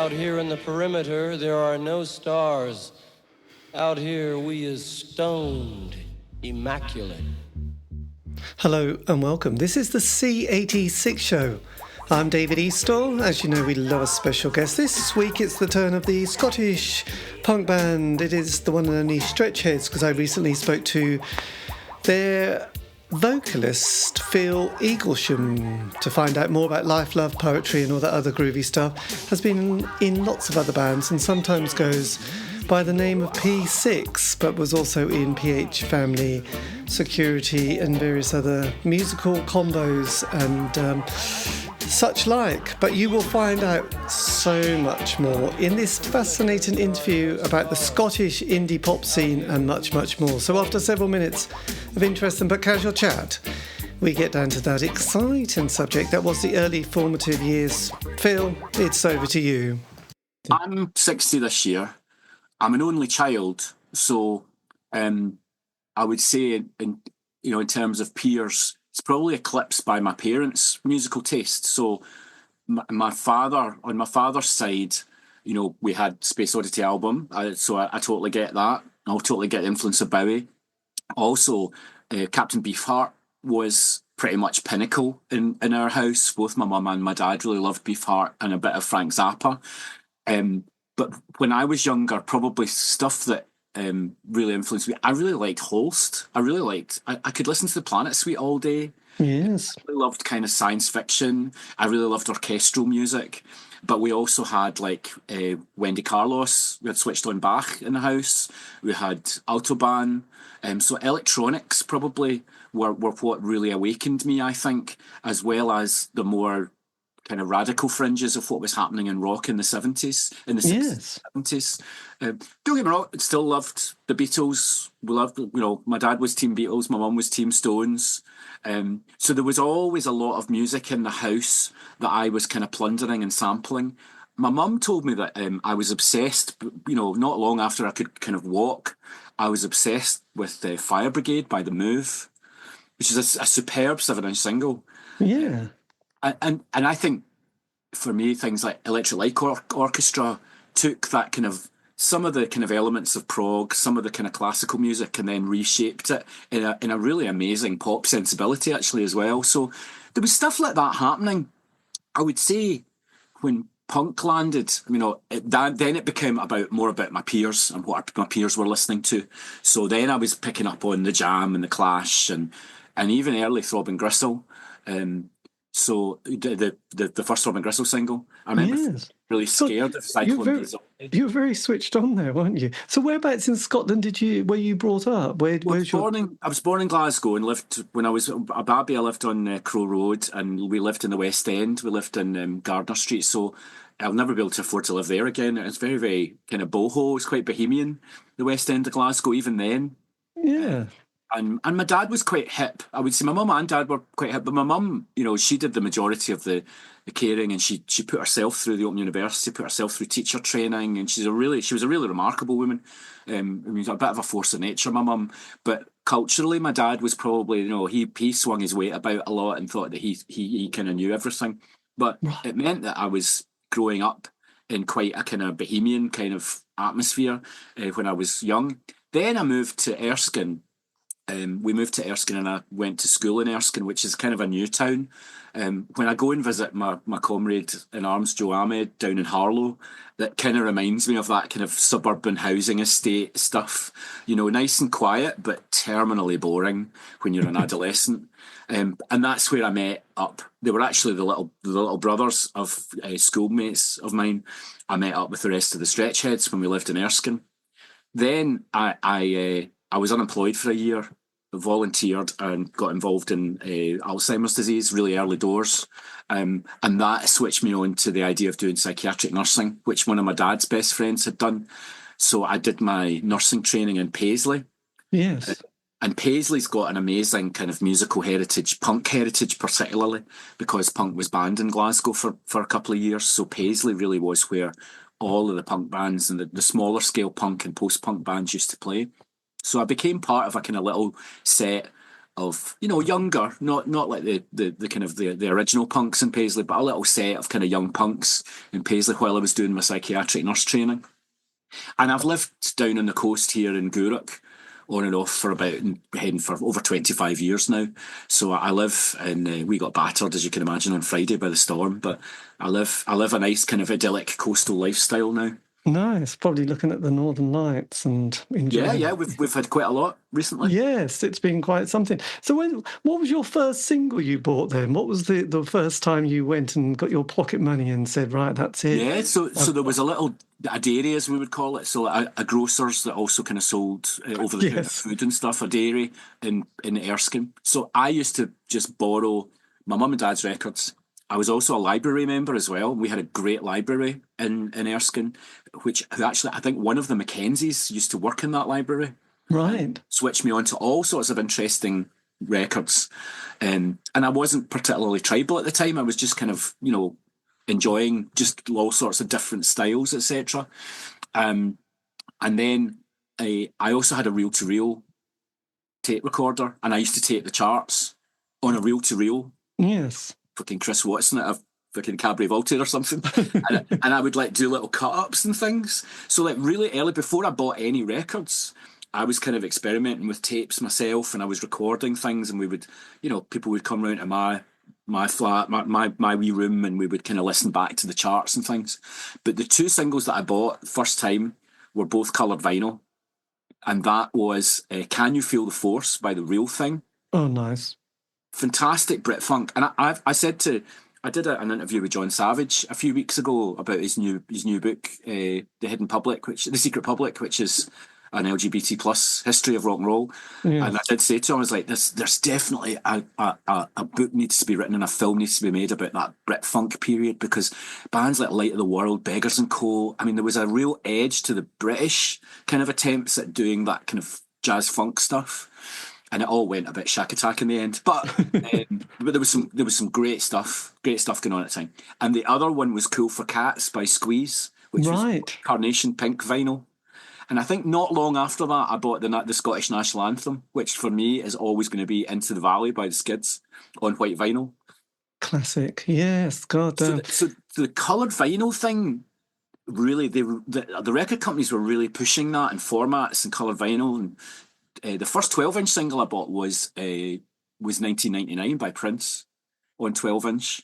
Out here in the perimeter, there are no stars. Out here, we is stoned, immaculate. Hello and welcome. This is the C86 show. I'm David Eastaugh. As you know, we love a special guest. This week it's the turn of the Scottish punk band. It is the one and only Stretchheads, because I recently spoke to their vocalist, Phil Eaglesham, to find out more about life, love, poetry and all that other groovy stuff. Has been in lots of other bands and sometimes goes by the name of P6, but was also in PH Family, Security and various other musical combos and such like. But you will find out so much more in this fascinating interview about the Scottish indie pop scene and much, much more. So after several minutes of interesting but casual chat, we get down to that exciting subject that was the early formative years. Phil, it's over to you. I'm 60 this year. I'm an only child, so I would say in terms of peers, it's probably eclipsed by my parents' musical taste. So my father, on my father's side, we had Space Oddity album, so I totally get that. I'll totally get the influence of Bowie. Also, Captain Beefheart was pretty much pinnacle in our house. Both my mum and my dad really loved Beefheart and a bit of Frank Zappa. But when I was younger, probably stuff that really influenced me, I really liked Holst. I could listen to the Planet Suite all day. Yes. I really loved kind of science fiction. I really loved orchestral music. But we also had Wendy Carlos. We had switched on Bach in the house. We had Autobahn. So electronics probably were what really awakened me, I think, as well as the more kind of radical fringes of what was happening in rock in the 70s, in the 60s, 70s. Don't get me wrong, still loved the Beatles. We loved, my dad was Team Beatles, my mum was Team Stones. So there was always a lot of music in the house that I was kind of plundering and sampling. My mum told me that I was obsessed, not long after I could kind of walk, I was obsessed with Fire Brigade by The Move, which is a superb 7-inch single. Yeah. And I think, for me, things like Electric Light Orchestra took that kind of, some of the kind of elements of prog, some of the kind of classical music, and then reshaped it in a really amazing pop sensibility, actually, as well. So there was stuff like that happening. I would say when punk landed, then it became more about my peers and what my peers were listening to. So then I was picking up on The Jam and The Clash and even early Throbbing Gristle. So the first Throbbing Gristle single, I remember really scared of Cyclone Diesel. You were very switched on there, weren't you? So whereabouts in Scotland were you brought up? I was born in Glasgow and lived, when I was a baby, I lived on Crow Road, and we lived in the West End. We lived in Gardner Street, so I'll never be able to afford to live there again. It's very, very kind of boho. It's quite bohemian, the West End of Glasgow, even then. Yeah. And my dad was quite hip. I would say my mum and dad were quite hip, but my mum, she did the majority of the caring, and she put herself through the Open University, put herself through teacher training, and she was a really remarkable woman. A bit of a force of nature, my mum. But culturally, my dad was probably, he swung his weight about a lot and thought that he kind of knew everything. But it meant that I was growing up in quite a kind of bohemian kind of atmosphere when I was young. Then I moved to Erskine. We moved to Erskine and I went to school in Erskine, which is kind of a new town. When I go and visit my comrade in arms, Joe Ahmed, down in Harlow, that kind of reminds me of that kind of suburban housing estate stuff. Nice and quiet, but terminally boring when you're an adolescent. And that's where I met up. They were actually the little brothers of schoolmates of mine. I met up with the rest of the Stretchheads when we lived in Erskine. Then I was unemployed for a year, volunteered and got involved in Alzheimer's disease, really early doors. And that switched me on to the idea of doing psychiatric nursing, which one of my dad's best friends had done. So I did my nursing training in Paisley. Yes. And Paisley's got an amazing kind of musical heritage, punk heritage particularly, because punk was banned in Glasgow for a couple of years. So Paisley really was where all of the punk bands and the smaller scale punk and post-punk bands used to play. So I became part of a kind of little set younger, not like the kind of the original punks in Paisley, but a little set of kind of young punks in Paisley while I was doing my psychiatric nurse training. And I've lived down on the coast here in Gourock, on and off for about heading for over 25 years now. So I live in, we got battered, as you can imagine, on Friday by the storm, but I live a nice kind of idyllic coastal lifestyle now. Nice. Probably looking at the Northern Lights and enjoying. Yeah, we've had quite a lot recently. Yes, it's been quite something. So what was your first single you bought then? What was the first time you went and got your pocket money and said, right, that's it? Yeah, so there was a dairy, as we would call it, so a grocer's that also kind of sold over the counter food and stuff, a dairy in Erskine. So I used to just borrow my mum and dad's records. I was also a library member as well. We had a great library in Erskine, who actually, I think one of the Mackenzies used to work in that library. Right. Switched me on to all sorts of interesting records. And I wasn't particularly tribal at the time. I was just kind of, enjoying just all sorts of different styles, etc. And then I also had a reel-to-reel tape recorder, and I used to tape the charts on a reel-to-reel. Yes. Fucking Chris Watson at a fucking Cabaret Voltaire or something. and I would like do little cut-ups and things. So like really early, before I bought any records, I was kind of experimenting with tapes myself, and I was recording things, and we would, people would come round to my flat, my wee room, and we would kind of listen back to the charts and things. But the two singles that I bought first time were both coloured vinyl, and that was Can You Feel the Force by The Real Thing. Oh, nice. Fantastic Brit funk. And I did an interview with John Savage a few weeks ago about his new book, The Secret Public, which is an LGBT plus history of rock and roll. Yes. And I did say to him, I was like, there's definitely a book needs to be written and a film needs to be made about that Brit funk period, because bands like Light of the World, Beggars and Co., I mean, there was a real edge to the British kind of attempts at doing that kind of jazz funk stuff. And it all went a bit Shack Attack in the end, but there was some great stuff going on at the time. And the other one was Cool for Cats by Squeeze, which was carnation pink vinyl. And I think not long after that, I bought the Scottish National Anthem, which for me is always going to be Into the Valley by the Skids on white vinyl. Classic, yes, God damn. So the coloured vinyl thing, really, the record companies were really pushing that in formats and coloured vinyl. And the first 12-inch single I bought was 1999 by Prince on 12-inch.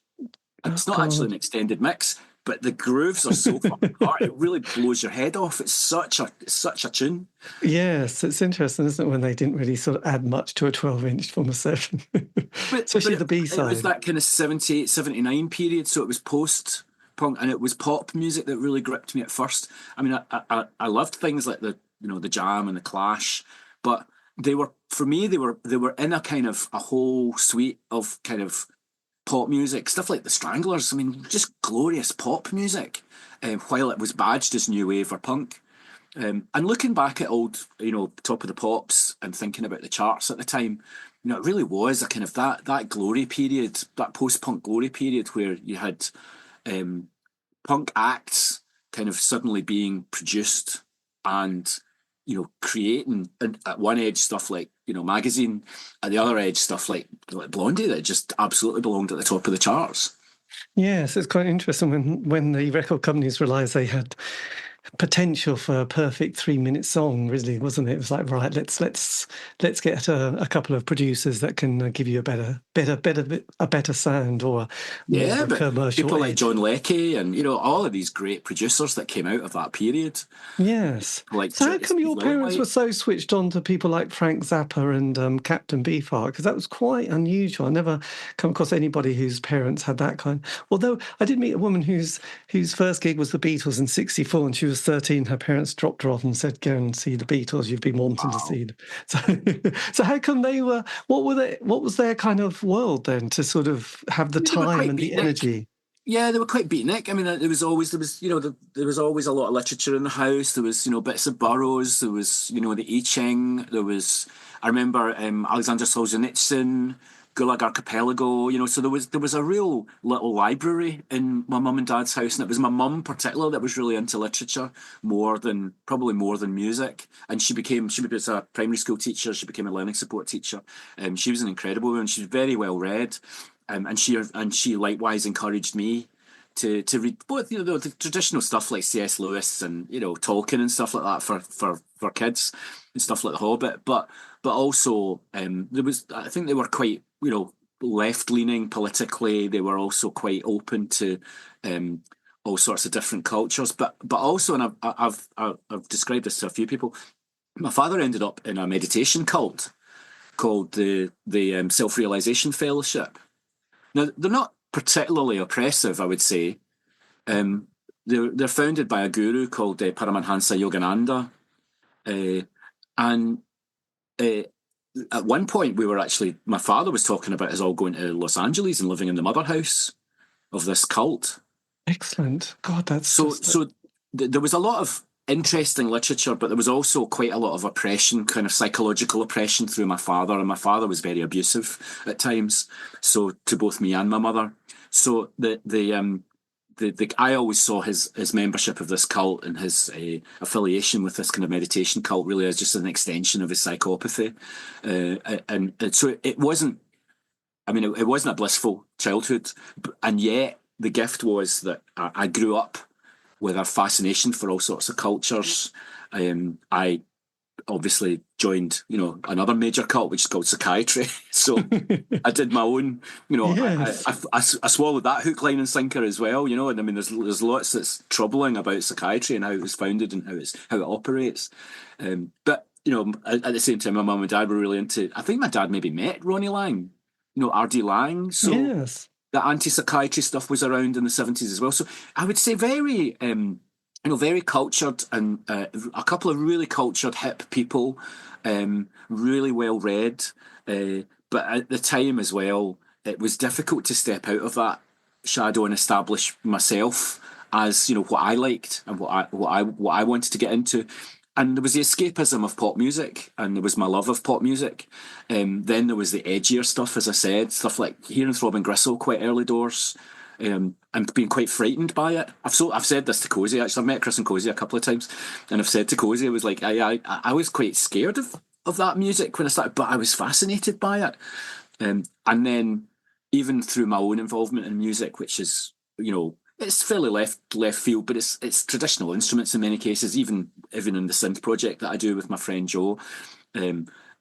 It's not actually an extended mix, but the grooves are so fucking hard. It really blows your head off. It's such a tune. Yes, it's interesting, isn't it, when they didn't really sort of add much to a 12-inch from a 7. Especially the B-side. It was that kind of 78, 79 period, so it was post-punk, and it was pop music that really gripped me at first. I mean, I loved things like the Jam and the Clash, but they were in a kind of a whole suite of kind of pop music, stuff like the Stranglers. I mean, just glorious pop music, while it was badged as new wave or punk. And looking back at old, Top of the Pops and thinking about the charts at the time, it really was a kind of that glory period, that post-punk glory period where you had punk acts kind of suddenly being produced and creating at one edge stuff like Magazine, at the other edge stuff like Blondie that just absolutely belonged at the top of the charts. Yes, it's quite interesting when the record companies realised they had potential for a perfect 3-minute song, really, wasn't it? It was like, right, let's get a couple of producers that can give you a better sound or a commercial people edge. Like John Leckie and all of these great producers that came out of that period. Yes. So how come your parents were so switched on to people like Frank Zappa and Captain Beefheart? Because that was quite unusual. I never come across anybody whose parents had that kind. Although I did meet a woman whose first gig was the Beatles in '64, and she was 13. Her parents dropped her off and said, "Go and see the Beatles. You've been wanting to see them." So how come they were? What was their kind of world then to sort of have the time and the energy? Yeah, they were quite beatnik. I mean, there was always a lot of literature in the house. There was bits of Burroughs. There was the I Ching. There was, I remember Alexander Solzhenitsyn. Gulag Archipelago, so there was a real little library in my mum and dad's house, and it was my mum particularly that was really into literature probably more than music. And she was a primary school teacher, she became a learning support teacher. She was an incredible woman. She was very well read, and she likewise encouraged me to read both the traditional stuff like C.S. Lewis and Tolkien and stuff like that for kids and stuff like The Hobbit, but also I think they were quite left leaning politically. They were also quite open to all sorts of different cultures, but also, and I've described this to a few people. My father ended up in a meditation cult called the Self-Realization Fellowship. Now, they're not particularly oppressive, I would say. They're founded by a guru called Paramahansa Yogananda, and at one point my father was talking about us all going to Los Angeles and living in the mother house of this cult. Excellent. God, that's so. There was a lot of interesting literature, but there was also quite a lot of oppression, kind of psychological oppression through my father, and my father was very abusive at times, so to both me and my mother. So I always saw his membership of this cult and his affiliation with this kind of meditation cult really as just an extension of his psychopathy, and so it wasn't. I mean, it wasn't a blissful childhood, and yet the gift was that I grew up with a fascination for all sorts of cultures. I obviously joined, another major cult, which is called psychiatry. So I did my own, Yes. I swallowed that hook, line and sinker as well, and I mean, there's lots that's troubling about psychiatry and how it was founded and how it operates. But, at the same time, my mum and dad were really into, I think my dad maybe met Ronnie Lang, R.D. Lang. So Yes. the anti-psychiatry stuff was around in the 70s as well. So I would say very, very cultured, and a couple of really cultured, hip people, really well read. But at the time as well, it was difficult to step out of that shadow and establish myself as what I liked and what I wanted to get into. And there was the escapism of pop music, and there was my love of pop music. Then there was the edgier stuff, as I said, stuff like hearing Throbbing Gristle quite early doors, and being quite frightened by it. I've said this to Cozy, actually. I've met Chris and Cozy a couple of times, and I've said to Cozy, I was like, I was quite scared of that music when I started, but I was fascinated by it. And then even through my own involvement in music, which is, it's fairly left field, but it's traditional instruments in many cases. Even in the synth project that I do with my friend Joe,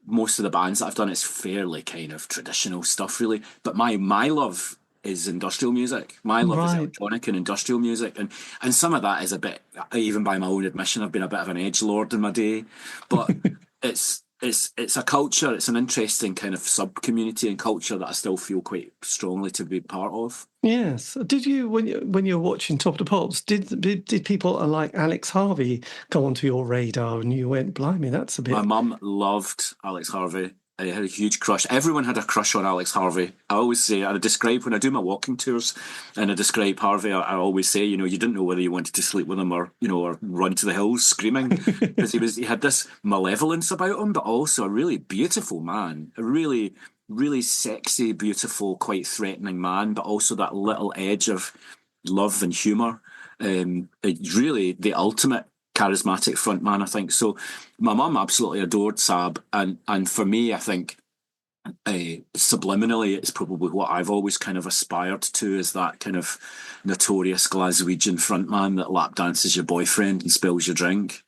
most of the bands that I've done, it's fairly kind of traditional stuff, really. But my love is industrial music. My love is electronic and industrial music, and some of that is a bit, even by my own admission, I've been a bit of an edgelord in my day, but it's a culture. It's an interesting kind of sub-community and culture that I still feel quite strongly to be part of. Yes. Did you, when you were watching Top of the Pops, did people like Alex Harvey go onto your radar and you went, blimey, that's a bit... My mum loved Alex Harvey. I had a huge crush. Everyone had a crush on Alex Harvey. I always say, I describe, when I do my walking tours and I describe Harvey, I always say, you didn't know whether you wanted to sleep with him or run to the hills screaming, because he had this malevolence about him, but also a really beautiful man, a really, really sexy, beautiful, quite threatening man, but also that little edge of love and humour. Really the ultimate charismatic front man, I think. So my mum absolutely adored Sab, and for me, I think subliminally it's probably what I've always kind of aspired to, is that kind of notorious Glaswegian frontman that lap dances your boyfriend and spills your drink.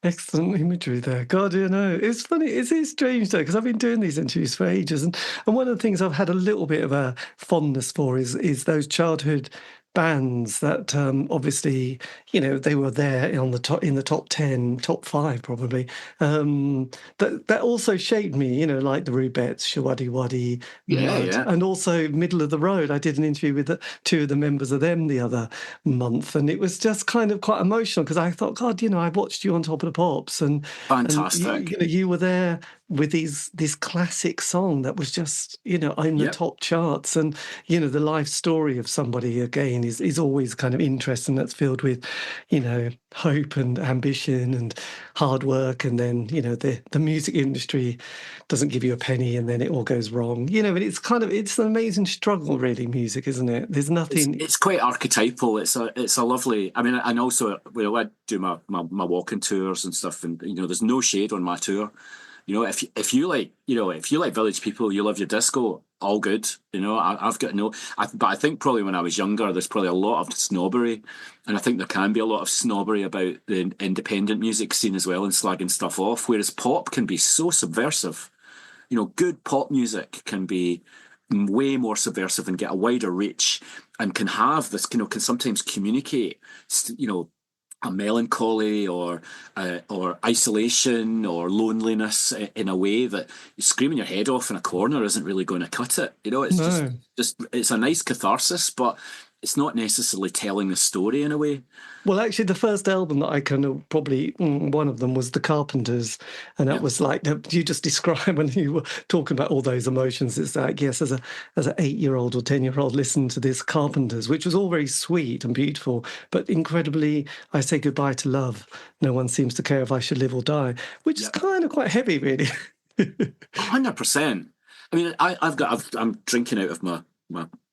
Excellent imagery there. God, it's funny. It's strange though, because I've been doing these interviews for ages, and one of the things I've had a little bit of a fondness for is those childhood bands that obviously they were there in the top 10, top 5 probably, that also shaped me, like the Rubettes, Shawaddy Waddy, and also Middle of the Road. I did an interview with 2 of the members of them the other month, and it was just kind of quite emotional because I thought, God, I watched you on Top of the Pops, and fantastic. and you were there with this classic song that was just, you know, in the Yep. top charts. And, you know, the life story of somebody, again, is always kind of interesting. That's filled with, you know, hope and ambition and hard work. And then, you know, the music industry doesn't give you a penny and then it all goes wrong. You know, and it's an amazing struggle, really, music, isn't it? There's nothing... It's quite archetypal. It's a lovely. I mean, and also, you know, I do my walking tours and stuff, and you know, there's no shade on my tour. You know, if you like, you know, if you like Village People, you love your disco, all good. You know, I've got no. But I think probably when I was younger, there's probably a lot of snobbery, and I think there can be a lot of snobbery about the independent music scene as well, and slagging stuff off. Whereas pop can be so subversive. You know, good pop music can be way more subversive and get a wider reach, and can have this, you know, can sometimes communicate, you know, a melancholy or isolation or loneliness in a way that screaming your head off in a corner isn't really going to cut it. You know, it's just it's a nice catharsis, but it's not necessarily telling the story in a way. Well, actually, the first album that I kind of probably, one of them was The Carpenters. And that was like, you just described when you were talking about all those emotions. It's like, yes, as an 8-year-old or 10-year-old, listened to this Carpenters, which was all very sweet and beautiful, but incredibly, I say goodbye to love. No one seems to care if I should live or die, which is kind of quite heavy, really. 100%. I mean, I'm drinking out of my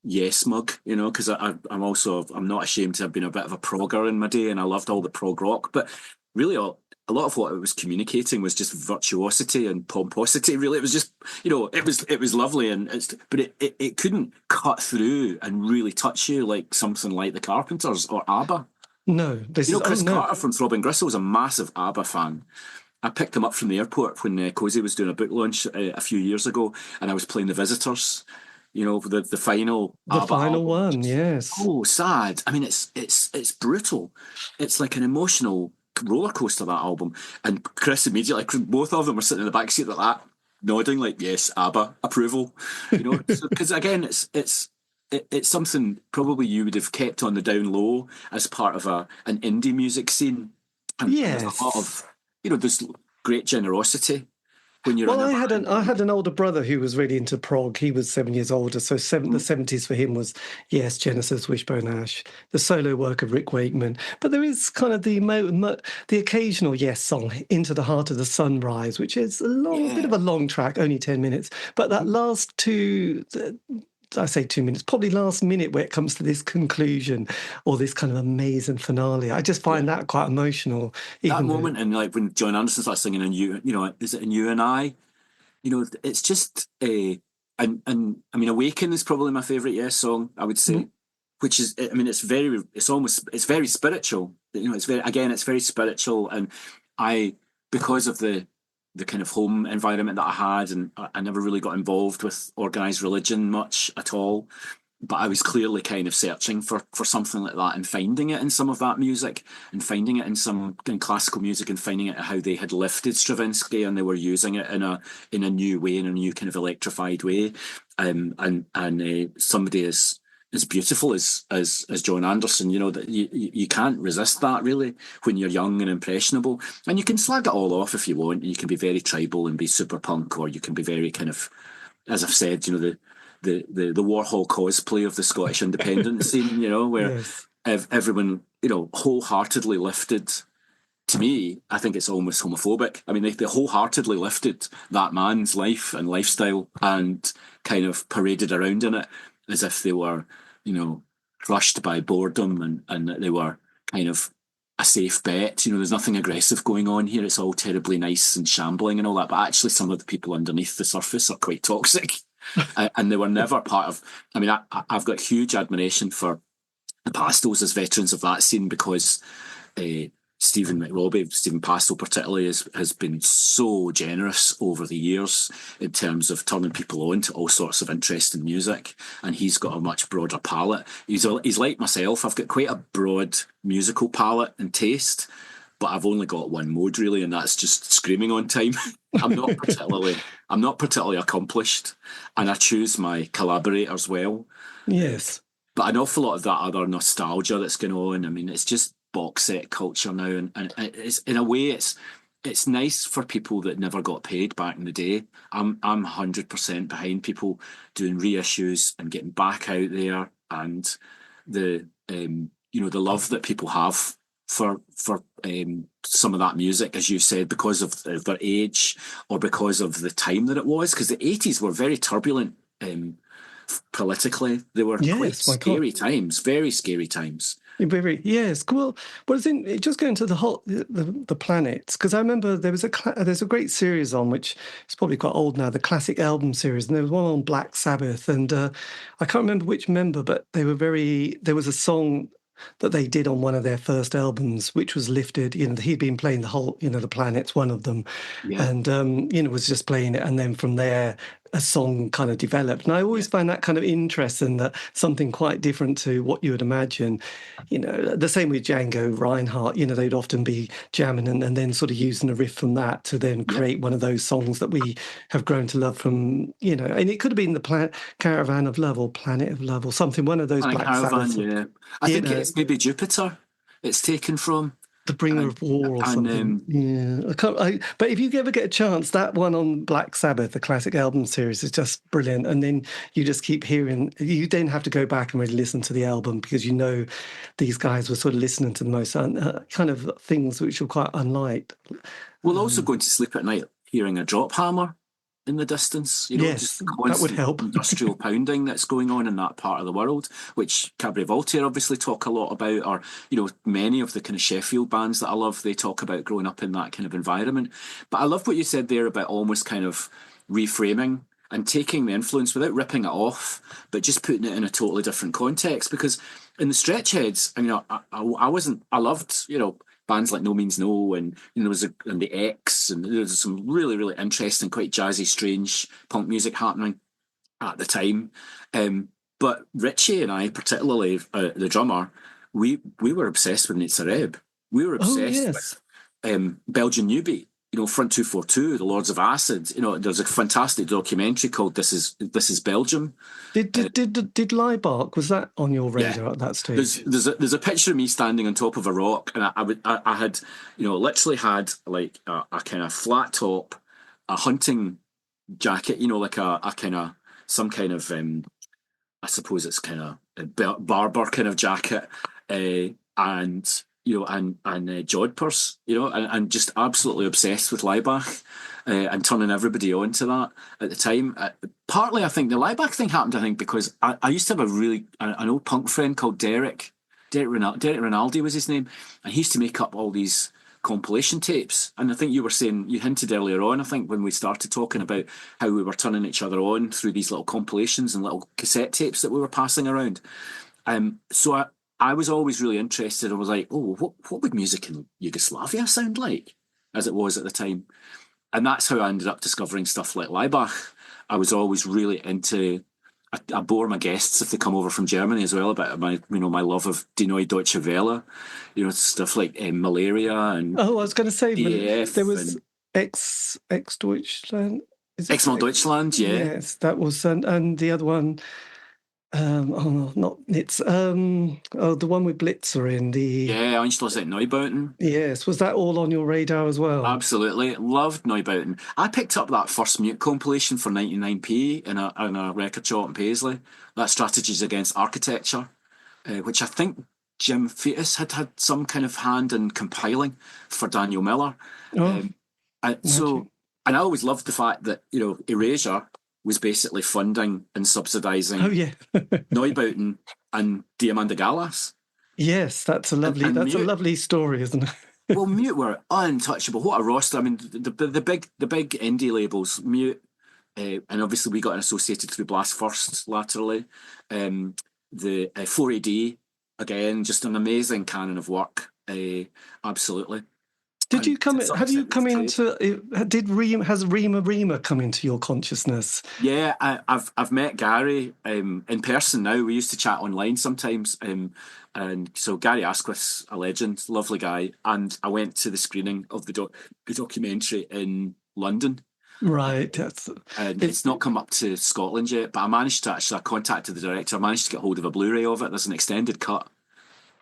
Yes mug, you know, because I'm not ashamed to have been a bit of a progger in my day, and I loved all the prog rock, but really a lot of what it was communicating was just virtuosity and pomposity. Really, it was just, you know, it was lovely, but it couldn't cut through and really touch you like something like the Carpenters or ABBA. No, Chris Carter from Throbbing Gristle was a massive ABBA fan. I picked him up from the airport when Cozy was doing a book launch a few years ago, and I was playing The Visitors. You know, the final final album. one, yes. Oh, sad. I mean, it's brutal. It's like an emotional roller coaster, that album. And Chris immediately, both of them were sitting in the back seat like that, nodding like, yes, ABBA approval. You know, because again, it's something probably you would have kept on the down low as part of an indie music scene. And there's a lot of, you know, there's great generosity. I had an older brother who was really into prog. He was 7 years older, so the 70s for him was, yes, Genesis, Wishbone Ash, the solo work of Rick Wakeman. But there is kind of the occasional Yes song, Into the Heart of the Sunrise, which is a bit of a long track, only 10 minutes. But that last I say 2 minutes, probably last minute where it comes to this conclusion or this kind of amazing finale. I just find that quite emotional. That moment, and like when John Anderson starts singing, and you know, is it in You and I? You know, it's just and I mean, Awaken is probably my favourite Yes song, I would say, which is, I mean, it's very spiritual. You know, it's very spiritual, and because of the kind of home environment that I had, and I never really got involved with organised religion much at all, but I was clearly kind of searching for something like that, and finding it in some of that music, and finding it in classical music, and finding it how they had lifted Stravinsky and they were using it in a new way, in a new kind of electrified way, and somebody as beautiful as John Anderson, you know, that you can't resist that really when you're young and impressionable. And you can slag it all off if you want. You can be very tribal and be super punk, or you can be very kind of, as I've said, you know, the Warhol cosplay of the Scottish independence scene, you know, where everyone, you know, wholeheartedly lifted. To me, I think it's almost homophobic. I mean, they wholeheartedly lifted that man's life and lifestyle and kind of paraded around in it as if they were, you know, crushed by boredom, and that they were kind of a safe bet. You know, there's nothing aggressive going on here. It's all terribly nice and shambling and all that. But actually, some of the people underneath the surface are quite toxic. And they were never part of... I mean, I've got huge admiration for the Pastels as veterans of that scene, because Stephen Pastel particularly has been so generous over the years in terms of turning people on to all sorts of interesting music, and he's got a much broader palette. He's like myself. I've got quite a broad musical palette and taste, but I've only got one mode really, and that's just screaming on time. I'm not particularly accomplished, and I choose my collaborators well. Yes, but an awful lot of that other nostalgia that's going on. I mean, it's just box set culture now, and it's, in a way, it's nice for people that never got paid back in the day. I'm 100% behind people doing reissues and getting back out there, and the the love that people have for some of that music, as you said, because of their age or because of the time that it was. Because the 80s were very turbulent politically. They were quite scary times, very scary times. Yes, well, just going to the planets, because I remember there's a great series on, which is probably quite old now, the classic album series, and there was one on Black Sabbath, and I can't remember which member, but there was a song that they did on one of their first albums, which was lifted. He'd been playing the whole, the planets, one of them, and was just playing it, and then from there a song kind of developed. And I always find that kind of interesting, that something quite different to what you would imagine. The same with Django Reinhardt. They'd often be jamming and then sort of using a riff from that to then create one of those songs that we have grown to love from. And it could have been the Caravan of Love or Planet of Love or something. One of those Black Sabbath. Yeah, I think it's maybe Jupiter. It's taken from The Bringer of War or something. But if you ever get a chance, that one on Black Sabbath, the classic album series, is just brilliant. And then you just keep hearing. You then have to go back and really listen to the album, because these guys were sort of listening to the most kind of things which were quite unlike. Well, also going to sleep at night hearing a drop hammer in the distance, just the constant that would help. industrial pounding that's going on in that part of the world, which Cabaret Voltaire obviously talk a lot about, or many of the kind of Sheffield bands that I love, they talk about growing up in that kind of environment. But I love what you said there about almost kind of reframing and taking the influence without ripping it off, but just putting it in a totally different context. Because in the Stretchheads, I loved bands like No Means No, and there was and the X, and there was some really, really interesting, quite jazzy, strange punk music happening at the time. But Richie and I, particularly the drummer, we were obsessed with Nate Sareb. We were obsessed with Belgian New Beat. Front 242, The Lords of Acid. There's a fantastic documentary called This Is Belgium. Did Liebark, was that on your radar at that stage? There's a picture of me standing on top of a rock, and I had literally had like a kind of flat top, a hunting jacket, like a kind of some kind of I suppose it's kind of a barber kind of jacket, and jodhpurs, and just absolutely obsessed with Laibach, and turning everybody on to that at the time. Partly, I think the Laibach thing happened, because I used to have an old punk friend called Derek Rinaldi was his name, and he used to make up all these compilation tapes. And I think you hinted earlier on, I think, when we started talking about how we were turning each other on through these little compilations and little cassette tapes that we were passing around. So I was always really interested. I was like, what would music in Yugoslavia sound like, as it was at the time? And that's how I ended up discovering stuff like Laibach. I was always really into. I bore my guests if they come over from Germany as well about my love of Die Neue Deutsche Welle, stuff like Malaria and. Oh, I was going to say DAF there was Ex Deutschland. Ex Mal Deutschland, yeah. Yes, that was, and the other one. It's the one with Blitzer in the. Yeah, Einschloss Neubauten. Yes, was that all on your radar as well? Absolutely, loved Neubauten. I picked up that first Mute compilation for 99p in a record shop in Paisley. That Strategies Against Architecture, which I think Jim Fetus had some kind of hand in compiling for Daniel Miller. And I always loved the fact that Erasure was basically funding and subsidising Neubauten and Diamanda Galas. Yes, that's a lovely a lovely story, isn't it? Well, Mute were untouchable. What a roster! I mean, the big indie labels, Mute, and obviously we got associated through Blast First laterally. The 4AD again, just an amazing canon of work. Absolutely. Did you come? Have you come into? Has Rima come into your consciousness? Yeah, I've met Gary in person now. We used to chat online sometimes, and so Gary Asquith's a legend, lovely guy. And I went to the screening of the documentary in London. Right, and it's not come up to Scotland yet. But I contacted the director. I managed to get hold of a Blu-ray of it. There's an extended cut.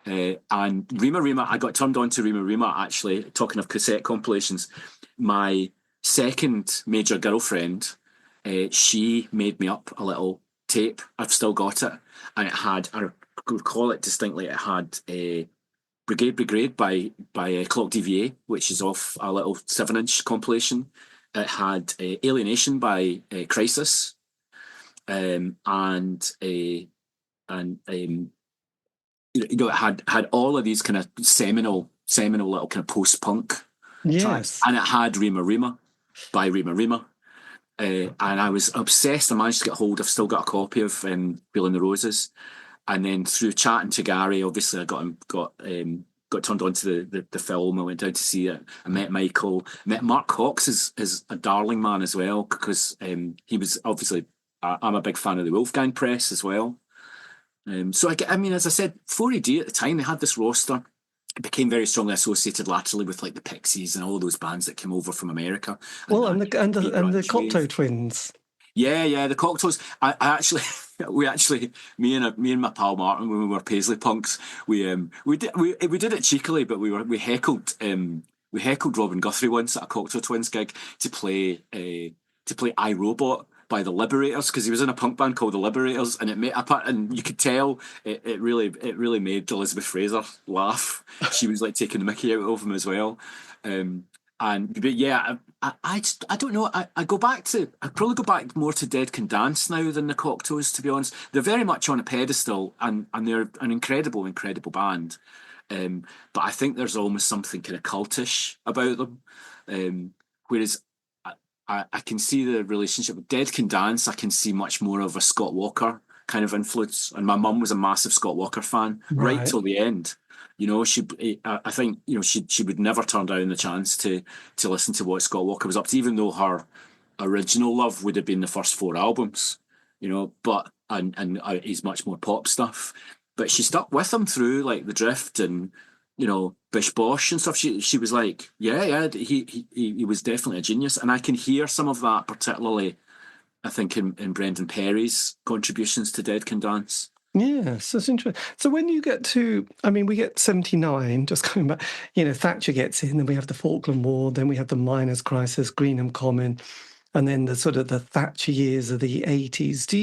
And Rima Rima, I got turned on to Rima Rima, actually, talking of cassette compilations. My second major girlfriend, she made me up a little tape. I've still got it. And it had, I recall it distinctly, it had Brigade by Clock DVA, which is off a little 7-inch compilation. It had Alienation by Crisis, and it had all of these kind of seminal little kind of post-punk tracks, and it had Rima Rima by Rima Rima, and I was obsessed. I managed to get hold. I've still got a copy of Feeling the Roses, and then through chatting to Gary, obviously I got turned on to the film. I went down to see it. I met Michael. Met Mark Cox is a darling man as well, because he was obviously. I'm a big fan of the Wolfgang Press as well. So I mean, as I said, 4AD at the time, they had this roster. It became very strongly associated laterally with like the Pixies and all those bands that came over from America. And the Cocteau Twins. Yeah, the Cocktails. I actually, me and my pal Martin, when we were Paisley punks, we did it cheekily, but we heckled Robin Guthrie once at a Cocktail Twins gig to play iRobot by the Liberators, because he was in a punk band called the Liberators, and and you could tell it really made Elizabeth Fraser laugh. She was like taking the mickey out of him as well. But yeah, I don't know. I'd probably go back more to Dead Can Dance now than the Cocktails, to be honest. They're very much on a pedestal, and they're an incredible band. But I think there's almost something kind of cultish about them. Whereas I can see the relationship with Dead Can Dance. I can see much more of a Scott Walker kind of influence, and my mum was a massive Scott Walker fan right till the end. You know, I think she would never turn down the chance to listen to what Scott Walker was up to, even though her original love would have been the first 4 albums. You know, but and he's much more pop stuff. But she stuck with him through like The Drift and Bish Bosh and stuff. She was like, yeah, he was definitely a genius, and I can hear some of that, particularly I think in Brendan Perry's contributions to Dead Can Dance. Yes, that's interesting. So when you get to, I mean, we get 79, just coming back, Thatcher gets in, then we have the Falkland War, then we have the miners' crisis, Greenham Common, and then the sort of the Thatcher years of the 80s. Do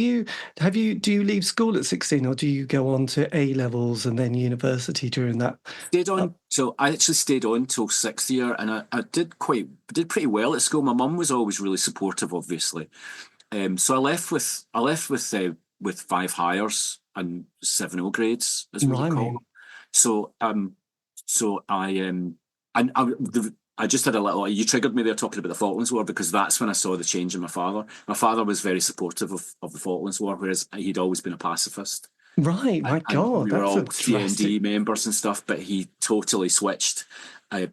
you leave school at 16, or do you go on to A levels and then university during that? Stayed on. So I actually stayed on till 6th year, and I did pretty well at school. My mum was always really supportive, obviously. So I left with 5 hires and 7 O grades, as we would call them. So I just had a little. You triggered me there talking about the Falklands War, because that's when I saw the change in my father. My father was very supportive of the Falklands War, whereas he'd always been a pacifist. Right, my God, we were all CND members and stuff, but he totally switched.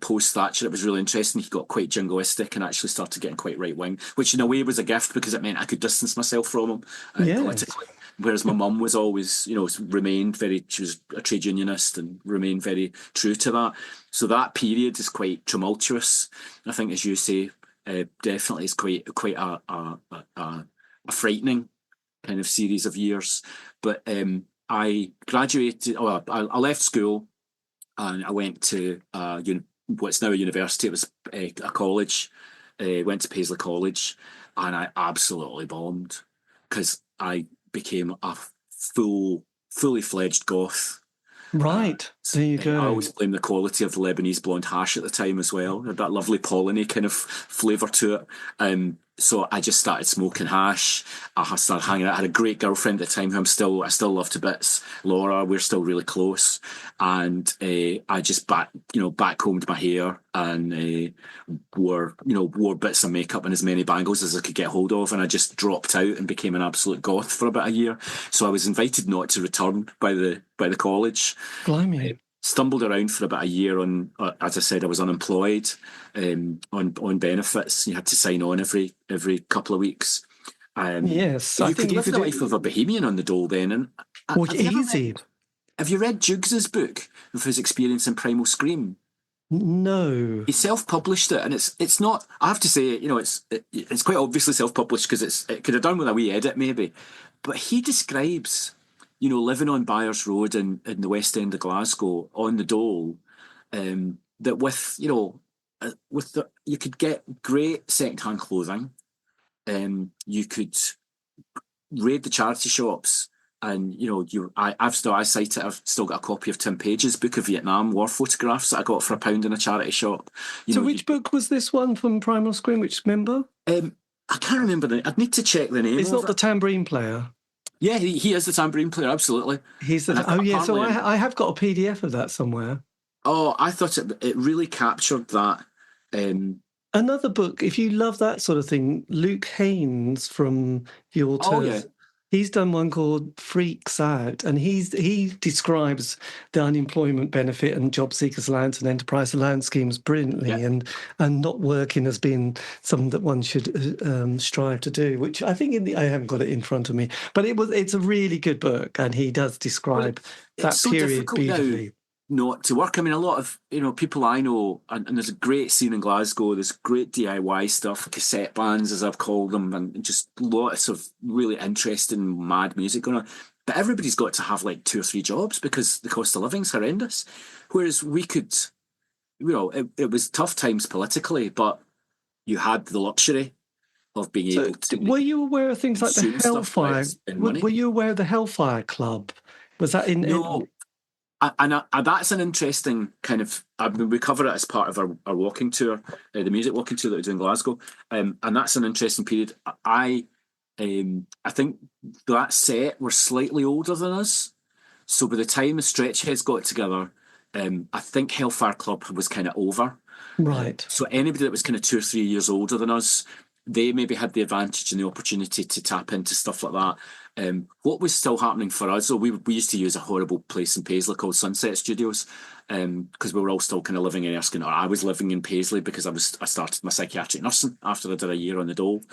Post Thatcher, it was really interesting. He got quite jingoistic and actually started getting quite right wing, which in a way was a gift, because it meant I could distance myself from him politically. Whereas my mum was always, she was a trade unionist and remained very true to that. So that period is quite tumultuous. I think, as you say, definitely is quite a frightening kind of series of years. But I graduated. I left school and I went to what's now a university. It was a college. Went to Paisley College, and I absolutely bombed, because I became a fully fledged goth. Right, there you go. I always blame the quality of the Lebanese blonde hash at the time as well. It had that lovely polleny kind of flavour to it. So I just started smoking hash. I started hanging out. I had a great girlfriend at the time who I still love to bits. Laura, we're still really close. And I just backcombed my hair and wore bits of makeup and as many bangles as I could get hold of. And I just dropped out and became an absolute goth for about a year. So I was invited not to return by the college. Blimey. Stumbled around for about a year on, as I said, I was unemployed, on benefits. You had to sign on every couple of weeks. Yes, you could live the life of a bohemian on the dole then. And easy. Have you read Juggs's book of his experience in Primal Scream? No. He self-published it, and it's not. I have to say, it's quite obviously self-published, because it could have done with a wee edit maybe, but he describes living on Byres Road in the West End of Glasgow on the Dole, that you could get great second-hand clothing. You could raid the charity shops, and I've still got a copy of Tim Page's book of Vietnam War photographs that I got for £1 in a charity shop. Which book was this one from Primal Scream? Which member? I can't remember I'd need to check the name. It's not the tambourine player. Yeah, he is the tambourine player, absolutely. He's the. Oh yeah, so I have got a PDF of that somewhere. Oh, I thought it really captured that. Another book, if you love that sort of thing, Luke Haynes from The Alters, he's done one called Freaks Out, and he describes the unemployment benefit and job seekers allowance and enterprise allowance schemes brilliantly, and not working has been something that one should strive to do, which I think I haven't got it in front of me, but it's a really good book, and he does describe that so period beautifully. Not to work. I mean, a lot of people I know, and there's a great scene in Glasgow. There's great DIY stuff, cassette bands as I've called them, and just lots of really interesting, mad music going on. But everybody's got to have like 2 or 3 jobs because the cost of living's horrendous. Whereas we could, it was tough times politically, but you had the luxury of being able to. Were you aware of things like the Hellfire? Were you aware of the Hellfire Club? Was that in? No. And that's an interesting kind of. We cover it as part of our walking tour, the music walking tour that we do in Glasgow, and that's an interesting period. I think that set were slightly older than us, so by the time the Stretchheads got together, I think Hellfire Club was kind of over. Right. So anybody that was kind of 2 or 3 years older than us, they maybe had the advantage and the opportunity to tap into stuff like that. What was still happening for us, we used to use a horrible place in Paisley called Sunset Studios, because we were all still kind of living in Erskine, or I was living in Paisley because I started my psychiatric nursing after I did a year on the Dole,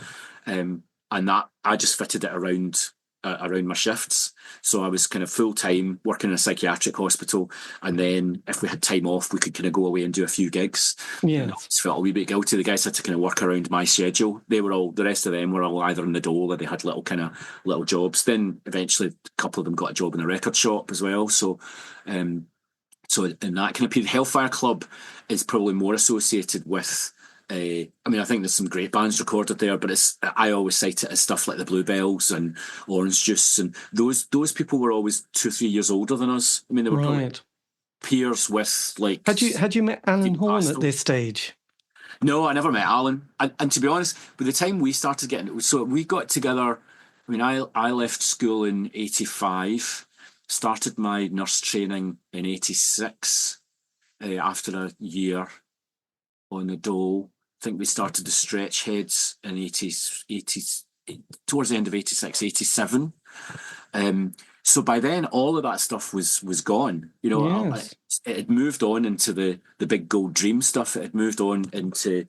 and that I just fitted it around my shifts. So I was kind of full time working in a psychiatric hospital, and then if we had time off, we could kind of go away and do a few gigs. Yeah, I just felt a wee bit guilty. The guys had to kind of work around my schedule. The rest of them were all either in the Dole or they had little jobs. Then eventually, a couple of them got a job in a record shop as well. So in that kind of period, Hellfire Club is probably more associated with. I think there's some great bands recorded there, but I always cite it as stuff like the Bluebells and Orange Juice, and those people were always 2 or 3 years older than us. I mean, they were probably peers with like. Had you met Alan Horn at this stage? No, I never met Alan, and to be honest, by the time we started getting, so we got together. I mean, I left school in '85, started my nurse training in '86, after a year on the Dole. I think we started the Stretchheads in 80s, towards the end of 86, 87. So by then, all of that stuff was gone. Yes. It had moved on into the big Gold Dream stuff. It had moved on into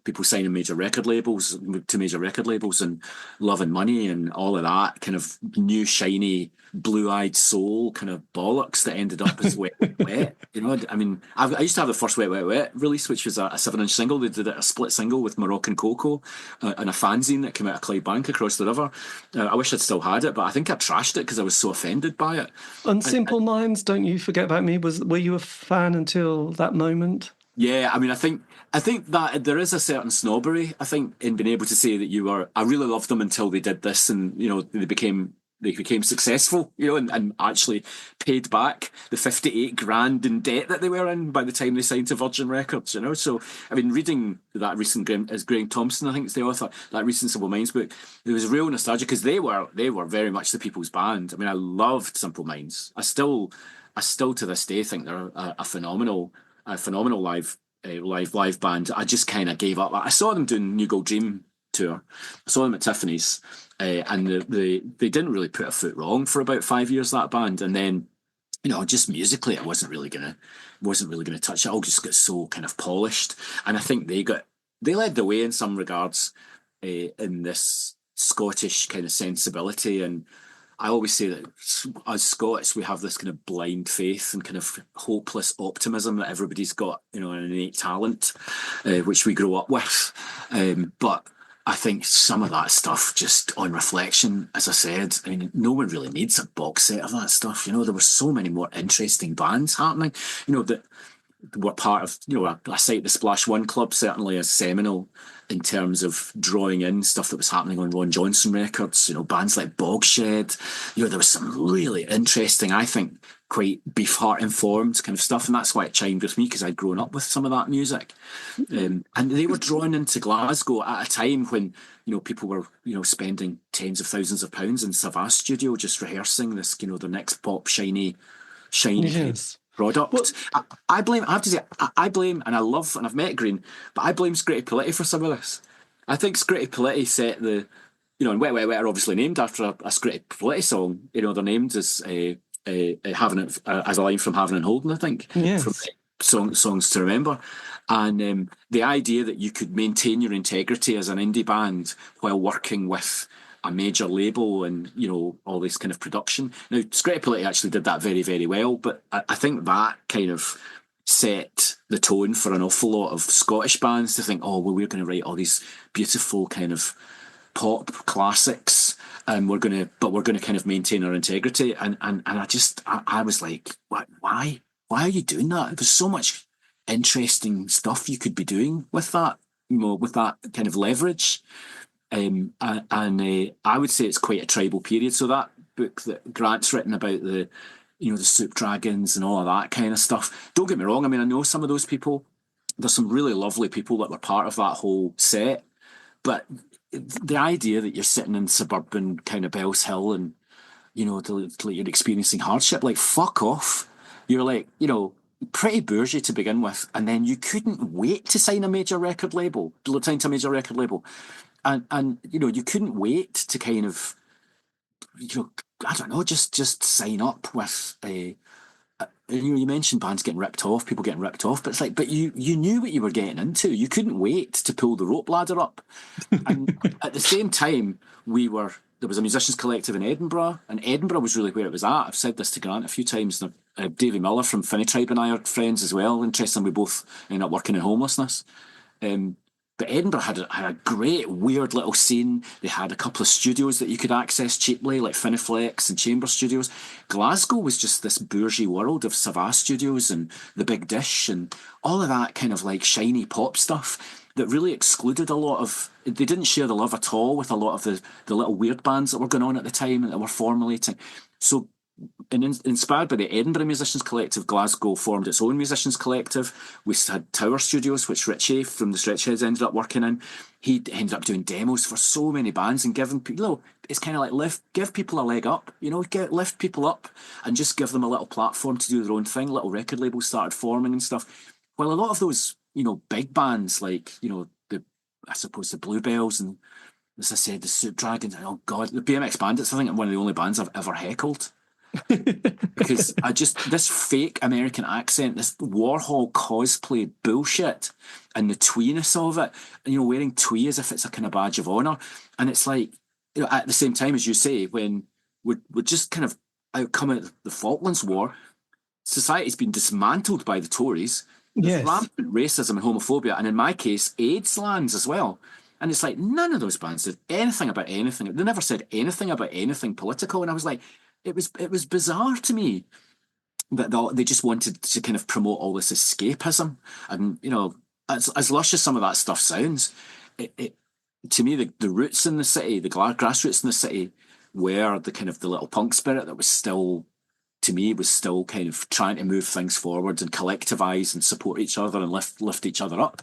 people signing major record labels, and Love and Money and all of that kind of new, shiny, blue-eyed soul kind of bollocks that ended up as Wet, Wet, Wet. I mean, I used to have the first Wet, Wet, Wet release, which was a 7-inch single. They did a split single with Moroccan Cocoa and a fanzine that came out of Clydebank across the river. I wish I'd still had it, but I think I trashed it because I was so offended by it. On Simple Minds, Don't You Forget About Me, were you a fan until that moment? Yeah, I mean, I think that there is a certain snobbery, I think, in being able to say that I really loved them until they did this, and they became successful, and actually paid back the 58 grand in debt that they were in by the time they signed to Virgin Records. So I mean, reading that recent Graham Thompson, I think is the author, that recent Simple Minds book, there was real nostalgia because they were very much the people's band. I mean, I loved Simple Minds. I still to this day think they're a phenomenal live band. I just kind of gave up. I saw them doing New Gold Dream tour. I saw them at Tiffany's, and they didn't really put a foot wrong for about 5 years, that band. And then, just musically, it wasn't really gonna touch it. All just got so kind of polished. And I think they led the way in some regards, in this Scottish kind of sensibility. And I always say that as Scots, we have this kind of blind faith and kind of hopeless optimism that everybody's got, an innate talent, which we grow up with. But I think some of that stuff, just on reflection, as I said, I mean, no one really needs a box set of that stuff. You know, there were so many more interesting bands happening, you know, that were part of, you know, I cite the Splash One Club certainly as seminal in terms of drawing in stuff that was happening on Ron Johnson records, you know, bands like Bogshed. You know, there was some really interesting, I think, quite Beefheart informed kind of stuff, and that's why it chimed with me, because I'd grown up with some of that music. And they were drawn into Glasgow at a time when, you know, people were, you know, spending tens of thousands of pounds in Savas studio just rehearsing this, you know, the next pop shiny kind of product. Well, I have to say, I blame, and I love, and I've met Green, but I blame Scritti Politti for some of this. I think Scritti Politti set the, you know, and Wet Wet Wet are obviously named after a Scritti Politti song. You know, they're named as having it as a line from Having and Holding, I think, yes. from songs to remember. And the idea that you could maintain your integrity as an indie band while working with a major label and, you know, all this kind of production. Now, Scritti Politti actually did that very, very well, but I think that kind of set the tone for an awful lot of Scottish bands to think, oh, well, we're going to write all these beautiful kind of pop classics, and we're going to kind of maintain our integrity. And I was like, what? Why are you doing that? There's so much interesting stuff you could be doing with that, you know, with that kind of leverage. I would say it's quite a tribal period. So that book that Grant's written about the, you know, the Soup Dragons and all of that kind of stuff. Don't get me wrong. I mean, I know some of those people. There's some really lovely people that were part of that whole set. But the idea that you're sitting in suburban kind of Bells Hill and, you know, you're experiencing hardship, like, fuck off. You're like, you know, pretty bourgeois to begin with, and then you couldn't wait to sign a major record label, and you know, you couldn't wait to kind of, you know, I don't know, just sign up with a. You know, you mentioned bands getting ripped off, people getting ripped off, but it's like, but you knew what you were getting into. You couldn't wait to pull the rope ladder up. And at the same time, there was a musicians collective in Edinburgh, and Edinburgh was really where it was at. I've said this to Grant a few times. Davy Miller from Finny Tribe and I are friends as well. Interestingly, we both ended up working in homelessness. But Edinburgh had a great, weird little scene. They had a couple of studios that you could access cheaply, like Finiflex and Chamber Studios. Glasgow was just this bourgeois world of Savas Studios and The Big Dish and all of that kind of like shiny pop stuff that really excluded a lot of... They didn't share the love at all with a lot of the little weird bands that were going on at the time and that were formulating. So... And inspired by the Edinburgh Musicians Collective, Glasgow formed its own musicians collective. We had Tower Studios, which Richie from the Stretchheads ended up working in. He ended up doing demos for so many bands and giving people, you know, it's kind of like give people a leg up, you know, lift people up and just give them a little platform to do their own thing. Little record labels started forming and stuff. Well, a lot of those, you know, big bands like, you know, I suppose the Bluebells and, as I said, the Soup Dragons, oh God, the BMX Bandits, I think one of the only bands I've ever heckled. Because this fake American accent, this Warhol cosplay bullshit, and the tweeness of it, and, you know, wearing twee as if it's a kind of badge of honor, and it's like, you know, at the same time, as you say, when we're just kind of coming out of the Falklands War, society's been dismantled by the Tories. There's rampant racism and homophobia, and in my case, AIDS lands as well. And it's like none of those bands did anything about anything. They never said anything about anything political, and I was like. It was bizarre to me that they just wanted to kind of promote all this escapism, and, you know, as lush as some of that stuff sounds, it to me the roots in the city, the grassroots in the city, were the kind of the little punk spirit that was still, to me, was still kind of trying to move things forward and collectivize and support each other and lift each other up,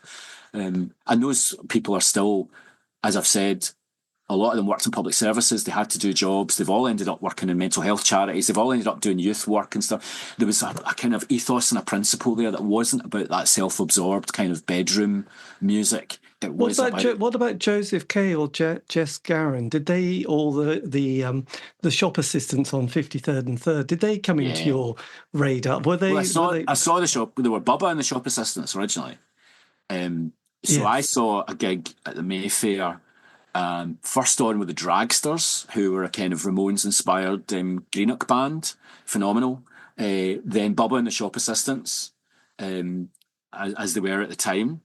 and those people are still, as I've said. A lot of them worked in public services. They had to do jobs. They've all ended up working in mental health charities. They've all ended up doing youth work and stuff. There was a kind of ethos and a principle there that wasn't about that self-absorbed kind of bedroom music. It was what about Joseph Kay or Jess Garron? Did they, all the shop assistants on 53rd and 3rd, did they come into your radar? Were they? Well, I saw the shop. There were Bubba and the shop assistants originally. I saw a gig at the Mayfair. First on with the Dragsters, who were a kind of Ramones-inspired Greenock band, phenomenal. Then Bubba and the Shop Assistants, as they were at the time.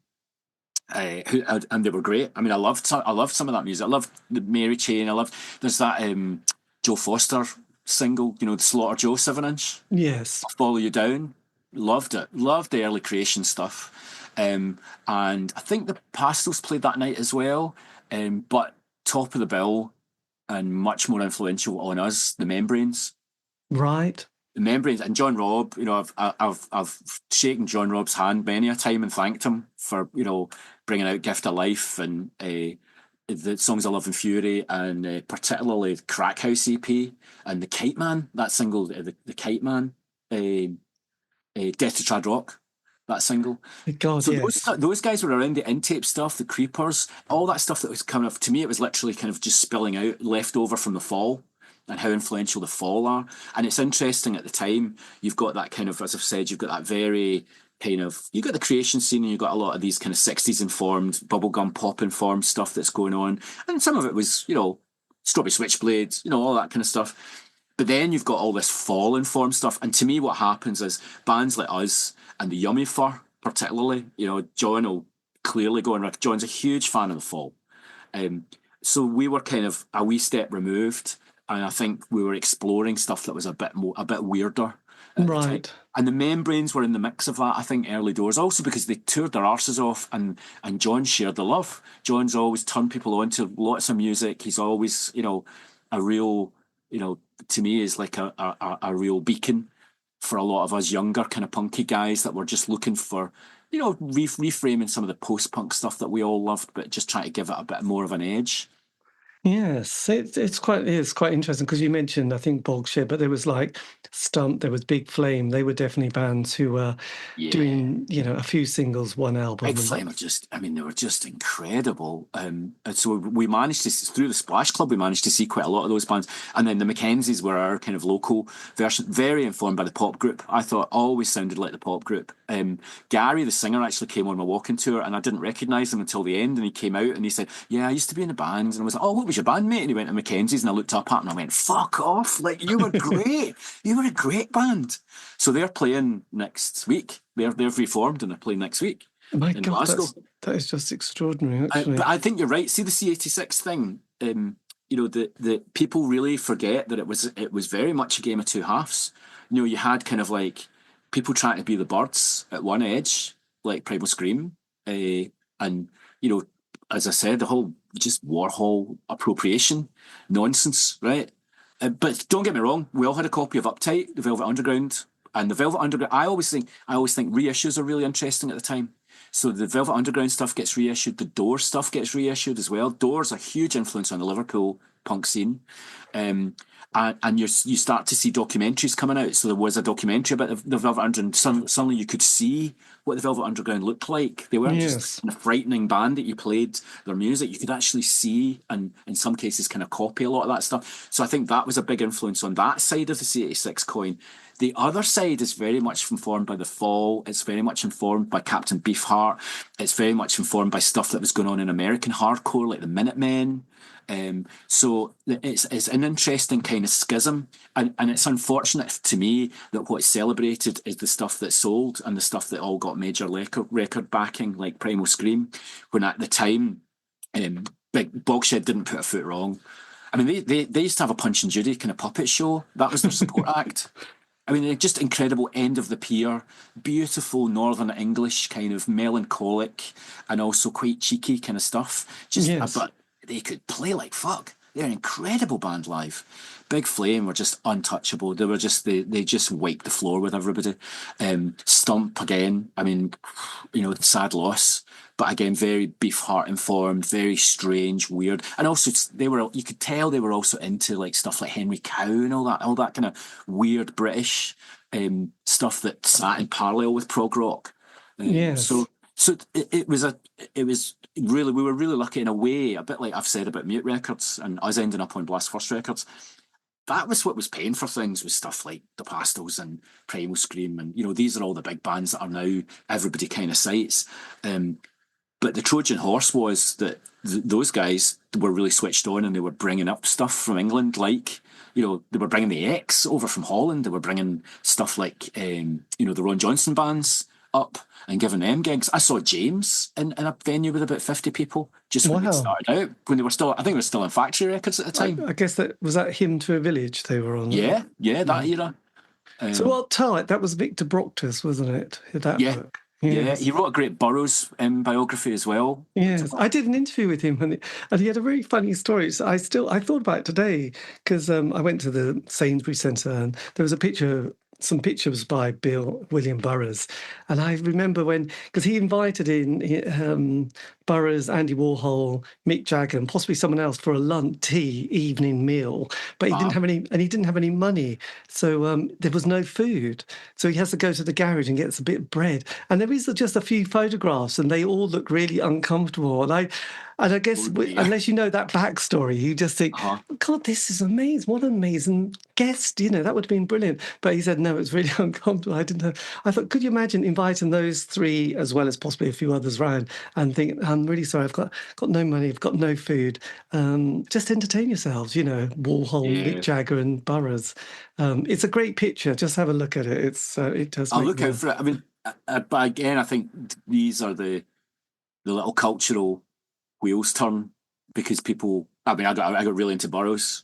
And they were great. I mean, I loved some of that music. I loved the Mary Chain. There's that Joe Foster single, the Slaughter Joe 7-inch. Yes. I'll Follow You Down. Loved it. Loved the early Creation stuff. And I think the Pastels played that night as well. But top of the bill and much more influential on us, the Membranes. Right. The Membranes and John Robb. I've shaken John Robb's hand many a time and thanked him for bringing out Gift of Life and the songs of Love and Fury, and particularly the Crack House EP and the Kite Man, that single, the Kite Man, Death to Trad Rock, that single. God, So yes. those guys were around, the Intape stuff, the Creepers, all that stuff that was kind of, to me, it was literally kind of just spilling out, left over from the Fall, and how influential the Fall are. And it's interesting at the time, you've got that kind of, as I've said, you've got that very kind of, you got the Creation scene, and you've got a lot of these kind of 60s informed, bubblegum pop informed stuff that's going on. And some of it was, Strawberry Switchblade, all that kind of stuff. But then you've got all this Fall informed stuff. And to me, what happens is bands like us and the Yummy Fur, particularly, John will clearly go on. John's a huge fan of the Fall. So we were kind of a wee step removed. And I think we were exploring stuff that was a bit weirder. Right. And the Membranes were in the mix of that, I think, early doors. Also because they toured their arses off, and John shared the love. John's always turned people on to lots of music. He's always, a real, to me, is like a real beacon for a lot of us younger kind of punky guys that were just looking for, reframing some of the post-punk stuff that we all loved, but just trying to give it a bit more of an edge. Yes, it's quite interesting because you mentioned, I think, Bogshed, but there was like Stump, there was Big Flame. They were definitely bands who were doing, a few singles, one album. Big Flame they were just incredible. And so we managed to, through the Splash Club, we managed to see quite a lot of those bands. And then the Mackenzies were our kind of local version, very informed by the pop group. I thought always sounded like the pop group. Gary, the singer, actually came on my walking tour, and I didn't recognise him until the end. And he came out and he said, "Yeah, I used to be in a band." And I was like, "Oh, what was your band, mate?" And he went to Mackenzie's, and I looked up at him and I went, "Fuck off, like, you were great. You were a great band." So they're playing next week. They've reformed and they're playing next week. My in God, Glasgow. that is just extraordinary, actually. But I think you're right. See the C86 thing. The people really forget that it was very much a game of two halves. You had kind of like people trying to be the Birds at one edge, like Primal Scream, and as I said, the whole just Warhol appropriation nonsense, right? But don't get me wrong, we all had a copy of Uptight, the Velvet Underground, and the Velvet Underground. I always think reissues are really interesting at the time. So the Velvet Underground stuff gets reissued, the Doors stuff gets reissued as well. Doors a huge influence on the Liverpool punk scene. And you start to see documentaries coming out. So there was a documentary about the Velvet Underground. Suddenly you could see what the Velvet Underground looked like. They weren't just a frightening band that you played their music. You could actually see, and in some cases kind of copy a lot of that stuff. So I think that was a big influence on that side of the C86 coin. The other side is very much informed by The Fall. It's very much informed by Captain Beefheart. It's very much informed by stuff that was going on in American hardcore, like the Minutemen. So it's an interesting kind of schism, and it's unfortunate to me that what's celebrated is the stuff that sold and the stuff that all got major record backing, like Primal Scream, when at the time Big Bogshed didn't put a foot wrong. I mean, they used to have a Punch and Judy kind of puppet show. That was their support act. I mean, they're just incredible end of the pier, beautiful Northern English, kind of melancholic and also quite cheeky kind of stuff. But they could play like fuck. They're an incredible band live. Big Flame were just untouchable. They were just they just wiped the floor with everybody. Stump again. I mean, sad loss, but again, very Beefheart informed, very strange, weird, and also you could tell they were also into like stuff like Henry Cow and all that kind of weird British stuff that sat in parallel with prog rock. So it was really, we were really lucky in a way, a bit like I've said about Mute Records and us ending up on Blast First Records. That was what was paying for things, was stuff like the Pastels and Primal Scream, and these are all the big bands that are now everybody kind of cites. But the Trojan horse was that those guys were really switched on, and they were bringing up stuff from England, like they were bringing the X over from Holland. They were bringing stuff like the Ron Johnson bands up and giving them gigs. I saw James in a venue with about 50 people just when they Wow. started out, when they were still, I think it was still in Factory Records at the time. I guess that was that Hymn to a Village they were on. Yeah, that era. So what type? That was Victor Proctor's, wasn't it? That Yeah. book. Yeah, he wrote a great Burroughs biography as well. Yes, I did an interview with him, and he had a very funny story. So I thought about it today because I went to the Sainsbury Centre and there was some pictures by William Burroughs, and I remember because he invited in Burroughs, Andy Warhol, Mick Jagger, and possibly someone else for a tea evening meal, but he didn't have any money, so there was no food. So he has to go to the garage and gets a bit of bread, and there is just a few photographs, and they all look really uncomfortable. And I guess unless you know that backstory, you just think, God, this is amazing. What an amazing guest. That would have been brilliant. But he said, no, it's really uncomfortable. I didn't know. I thought, could you imagine inviting those three, as well as possibly a few others round, and think, I'm really sorry, I've got no money, I've got no food. Just entertain yourselves, Warhol, Mick Jagger and Burroughs. It's a great picture. Just have a look at it. It does. I'll look out for it. I mean, but again, I think these are the little cultural wheels turn because people. I mean, I got really into Burroughs.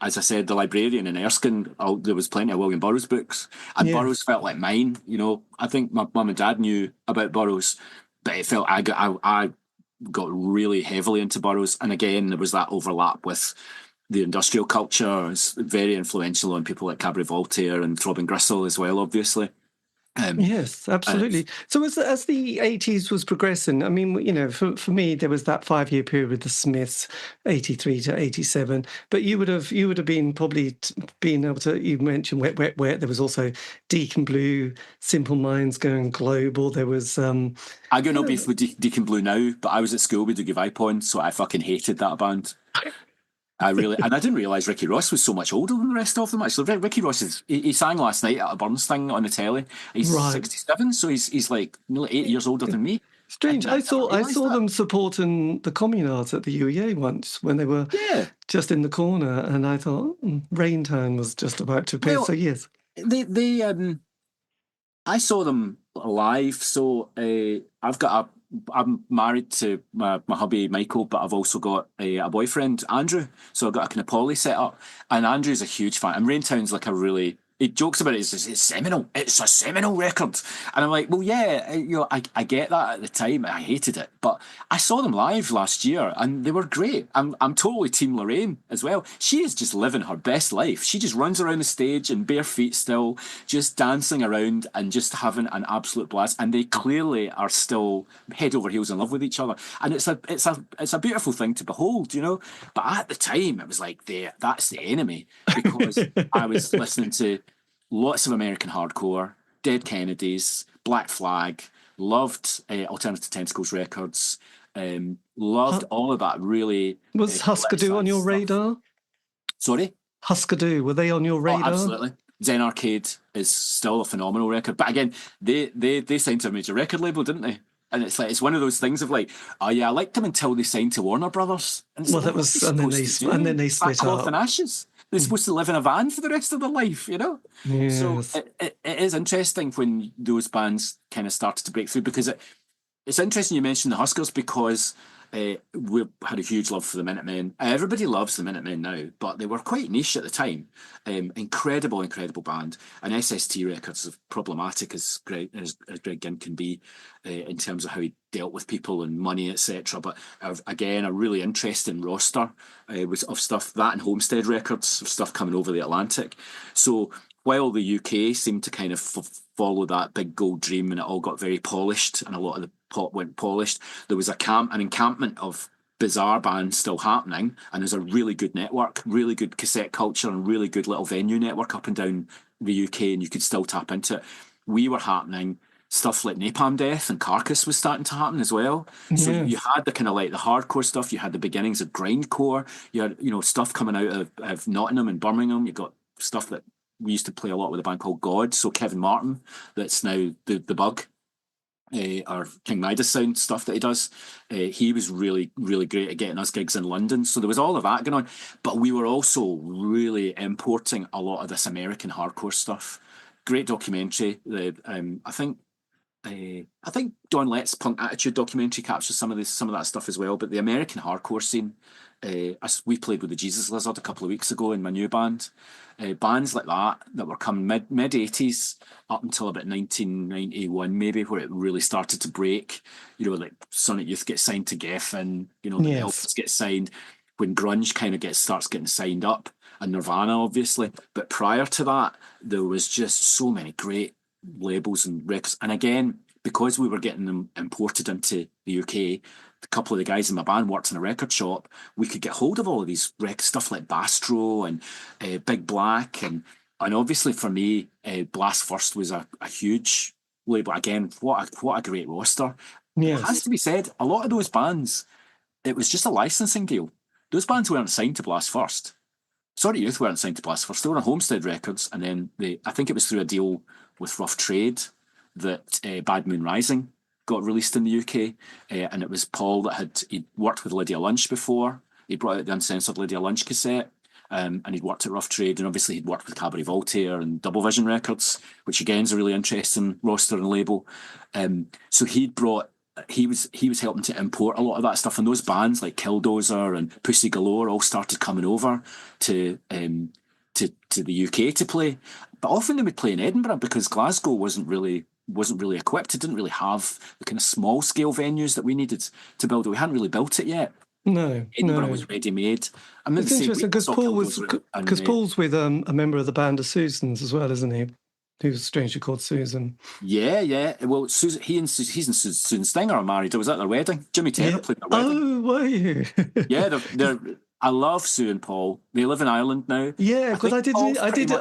As I said, The Librarian in Erskine. There was plenty of William Burroughs books, and Burroughs felt like mine. I think my mum and dad knew about Burroughs, but it felt I got really heavily into Burroughs, and again there was that overlap with the industrial culture. It's very influential on people like Cabaret Voltaire and Throbbing Gristle as well, obviously. Yes, absolutely. So as the 80s was progressing, I mean, for me, there was that 5-year period with the Smiths, 83 to 87. But you would have been probably been able to. You mentioned Wet, Wet, Wet. There was also Deacon Blue, Simple Minds going global. There was. I got no beef with Deacon Blue now, but I was at school with Dougie Vipon, so I fucking hated that band. And I didn't realise Ricky Ross was so much older than the rest of them. Actually, Ricky Ross he sang last night at a Burns thing on the telly. He's 67, so he's like nearly 8 years older than me. Strange. I saw them supporting the Communards at the UEA once when they were just in the corner, and I thought Raintown was just about to appear. So yes, I saw them live. So I'm married to my hubby Michael, but I've also got a boyfriend, Andrew. So I've got a kind of poly set up, and Andrew's a huge fan. And Raintown's like he jokes about it. It's seminal. It's a seminal record, and I'm like, well, yeah, I get that at the time. I hated it, but I saw them live last year, and they were great. I'm totally Team Lorraine as well. She is just living her best life. She just runs around the stage in bare feet still, just dancing around and just having an absolute blast. And they clearly are still head over heels in love with each other, and it's a beautiful thing to behold, But at the time, it was like that's the enemy, because I was listening to lots of American hardcore, Dead Kennedys, Black Flag, loved Alternative Tentacles records, loved all of that really. Was Husker Du on your radar? Sorry? Husker Du, were they on your radar? Oh, absolutely. Zen Arcade is still a phenomenal record. But again, they signed to a major record label, didn't they? And it's one of those things of like, oh yeah, I liked them until they signed to Warner Brothers. And well, that was, and then they split up. Cloth and Ashes. They're supposed to live in a van for the rest of their life, Yes. So it is interesting when those bands kind of started to break through, because it's interesting you mentioned the Huskers, because we had a huge love for the Minutemen. Everybody loves the Minutemen now, but they were quite niche at the time. Incredible band. And SST Records is problematic as Greg Ginn can be in terms of how he dealt with people and money, etc. But again, a really interesting roster of stuff. That and Homestead Records, of stuff coming over the Atlantic. So while the UK seemed to kind of follow that big gold dream, and it all got very polished, and a lot of the pop went polished, there was an encampment of bizarre bands still happening, and there's a really good network, really good cassette culture, and really good little venue network up and down the UK, and you could still tap into it. We were happening. Stuff like Napalm Death and Carcass was starting to happen as well. So you had the kind of like the hardcore stuff, you had the beginnings of grindcore, you had stuff coming out of Nottingham and Birmingham. You got stuff that we used to play a lot with a band called God. So Kevin Martin, that's now the Bug, or King Midas sound stuff that he does. He was really, really great at getting us gigs in London. So there was all of that going on. But we were also really importing a lot of this American hardcore stuff. Great documentary. I think I think Don Lett's Punk Attitude documentary captures some of that stuff as well. But the American hardcore scene, we played with the Jesus Lizard a couple of weeks ago in my new band. Bands like that were coming mid 80s up until about 1991 maybe, where it really started to break. Like Sonic Youth gets signed to Geffen, the Elvis get signed, when grunge kind of starts getting signed up, and Nirvana obviously. But prior to that, there was just so many great labels and records. And again, because we were getting them imported into the UK, a couple of the guys in my band worked in a record shop. We could get hold of all of these stuff like Bastro and Big Black, and obviously for me, Blast First was a huge label. Again, what a great roster. Yes. It has to be said, a lot of those bands, it was just a licensing deal. Those bands weren't signed to Blast First. Sonic Youth weren't signed to Blast First. They were on Homestead Records, and then I think it was through a deal with Rough Trade that Bad Moon Rising got released in the UK, and it was Paul that he'd worked with Lydia Lunch before. He brought out the uncensored Lydia Lunch cassette, and he'd worked at Rough Trade, and obviously he'd worked with Cabaret Voltaire and Double Vision Records, which again is a really interesting roster and label. So he was helping to import a lot of that stuff, and those bands like Killdozer and Pussy Galore all started coming over to the UK to play. But often they would play in Edinburgh because Glasgow wasn't really equipped. It didn't really have the kind of small scale venues that we needed to build it. We hadn't really built it yet. No, Edinburgh was ready made. It's interesting because Paul's with a member of the band of Susan's as well, isn't he? Who's strangely called Susan. Yeah. Well, he's and Susan Stinger are married. I was at their wedding. Jimmy Taylor played their wedding. Oh, were you? Yeah, they're. I love Sue and Paul. They live in Ireland now. Yeah, because I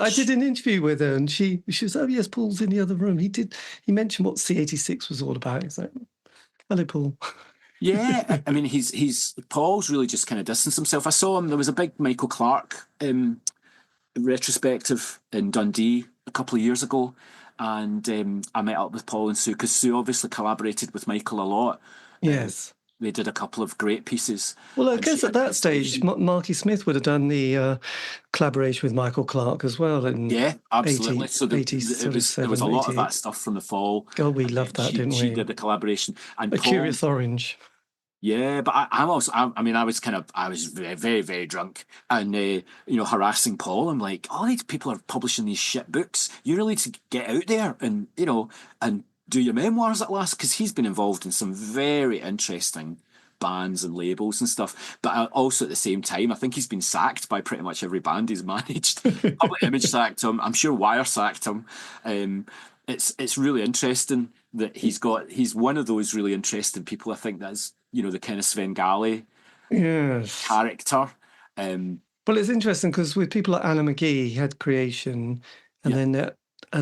did an interview with her, and she was, oh yes, Paul's in the other room. He mentioned what C86 was all about. He's like, hello, Paul. Yeah, I mean, Paul's really just kind of distanced himself. I saw him. There was a big Michael Clark retrospective in Dundee a couple of years ago, and I met up with Paul and Sue because Sue obviously collaborated with Michael a lot. Yes. They did a couple of great pieces. Well, I guess at that stage, Marky Smith would have done the collaboration with Michael Clark as well. Yeah, absolutely. There was a lot of that stuff from the Fall. Oh, we loved that, didn't we? She did the collaboration. And Paul, Curious Orange. Yeah, but I was very, very, very drunk and, harassing Paul. I'm like, all these people are publishing these shit books. You really need to get out there and do your memoirs at last, because he's been involved in some very interesting bands and labels and stuff. But also at the same time, I think he's been sacked by pretty much every band he's managed. Public Image sacked him. I'm sure Wire sacked him. It's really interesting that he's one of those really interesting people. I think that's the kind of Svengali character. Well, it's interesting because with people like Alan McGee, he had Creation, and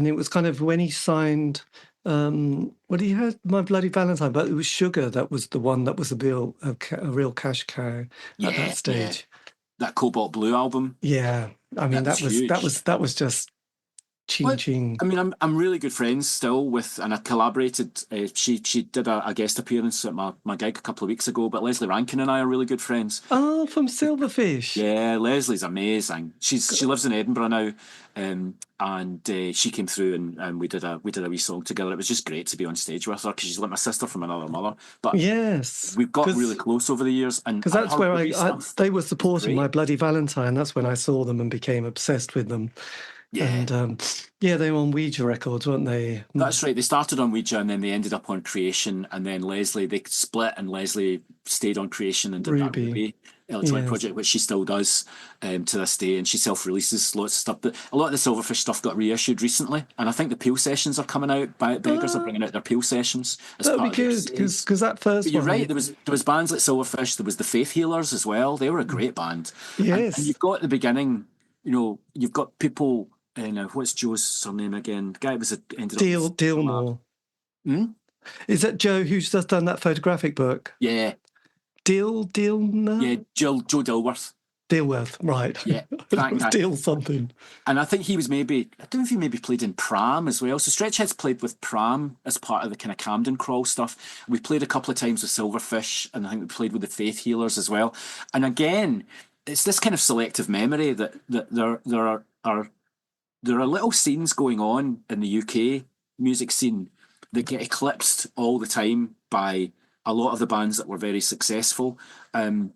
it was kind of when he signed. He had My Bloody Valentine, but it was Sugar that was the one that was a real cash cow at that stage. Yeah. That Cobalt Blue album. Yeah, I mean that was just ching. I mean, I'm really good friends still with, and I collaborated. She did a guest appearance at my gig a couple of weeks ago. But Leslie Rankin and I are really good friends. Oh, from Silverfish. Yeah, Leslie's amazing. She lives in Edinburgh now, and she came through and we did a wee song together. It was just great to be on stage with her because she's like my sister from another mother. But yes, we've got really close over the years, and because that's where they were supporting My Bloody Valentine. That's when I saw them and became obsessed with them. Yeah. And they were on Ouija Records, weren't they? That's right. They started on Ouija and then they ended up on Creation, and then they split and Leslie stayed on Creation and did that Ruby electronic project, which she still does to this day, and she self-releases lots of stuff. But a lot of the Silverfish stuff got reissued recently, and I think the Peel Sessions are coming out. Beggars are bringing out their Peel Sessions. That would be good, because that first but you're right, there was bands like Silverfish, there was the Faith Healers as well. They were a great band. Yes. And you've got at the beginning, you've got people. What's Joe's surname again? The guy was ended up Dealmore. Is that Joe who's just done that photographic book? Yeah. Dealmer? Yeah, Joe Dilworth. Dilworth, right. Yeah. Deal something. And I think he was I don't know if he maybe played in Pram as well. So Stretchheads played with Pram as part of the kind of Camden Crawl stuff. We played a couple of times with Silverfish, and I think we played with the Faith Healers as well. And again, it's this kind of selective memory that there are little scenes going on in the UK music scene that get eclipsed all the time by a lot of the bands that were very successful, and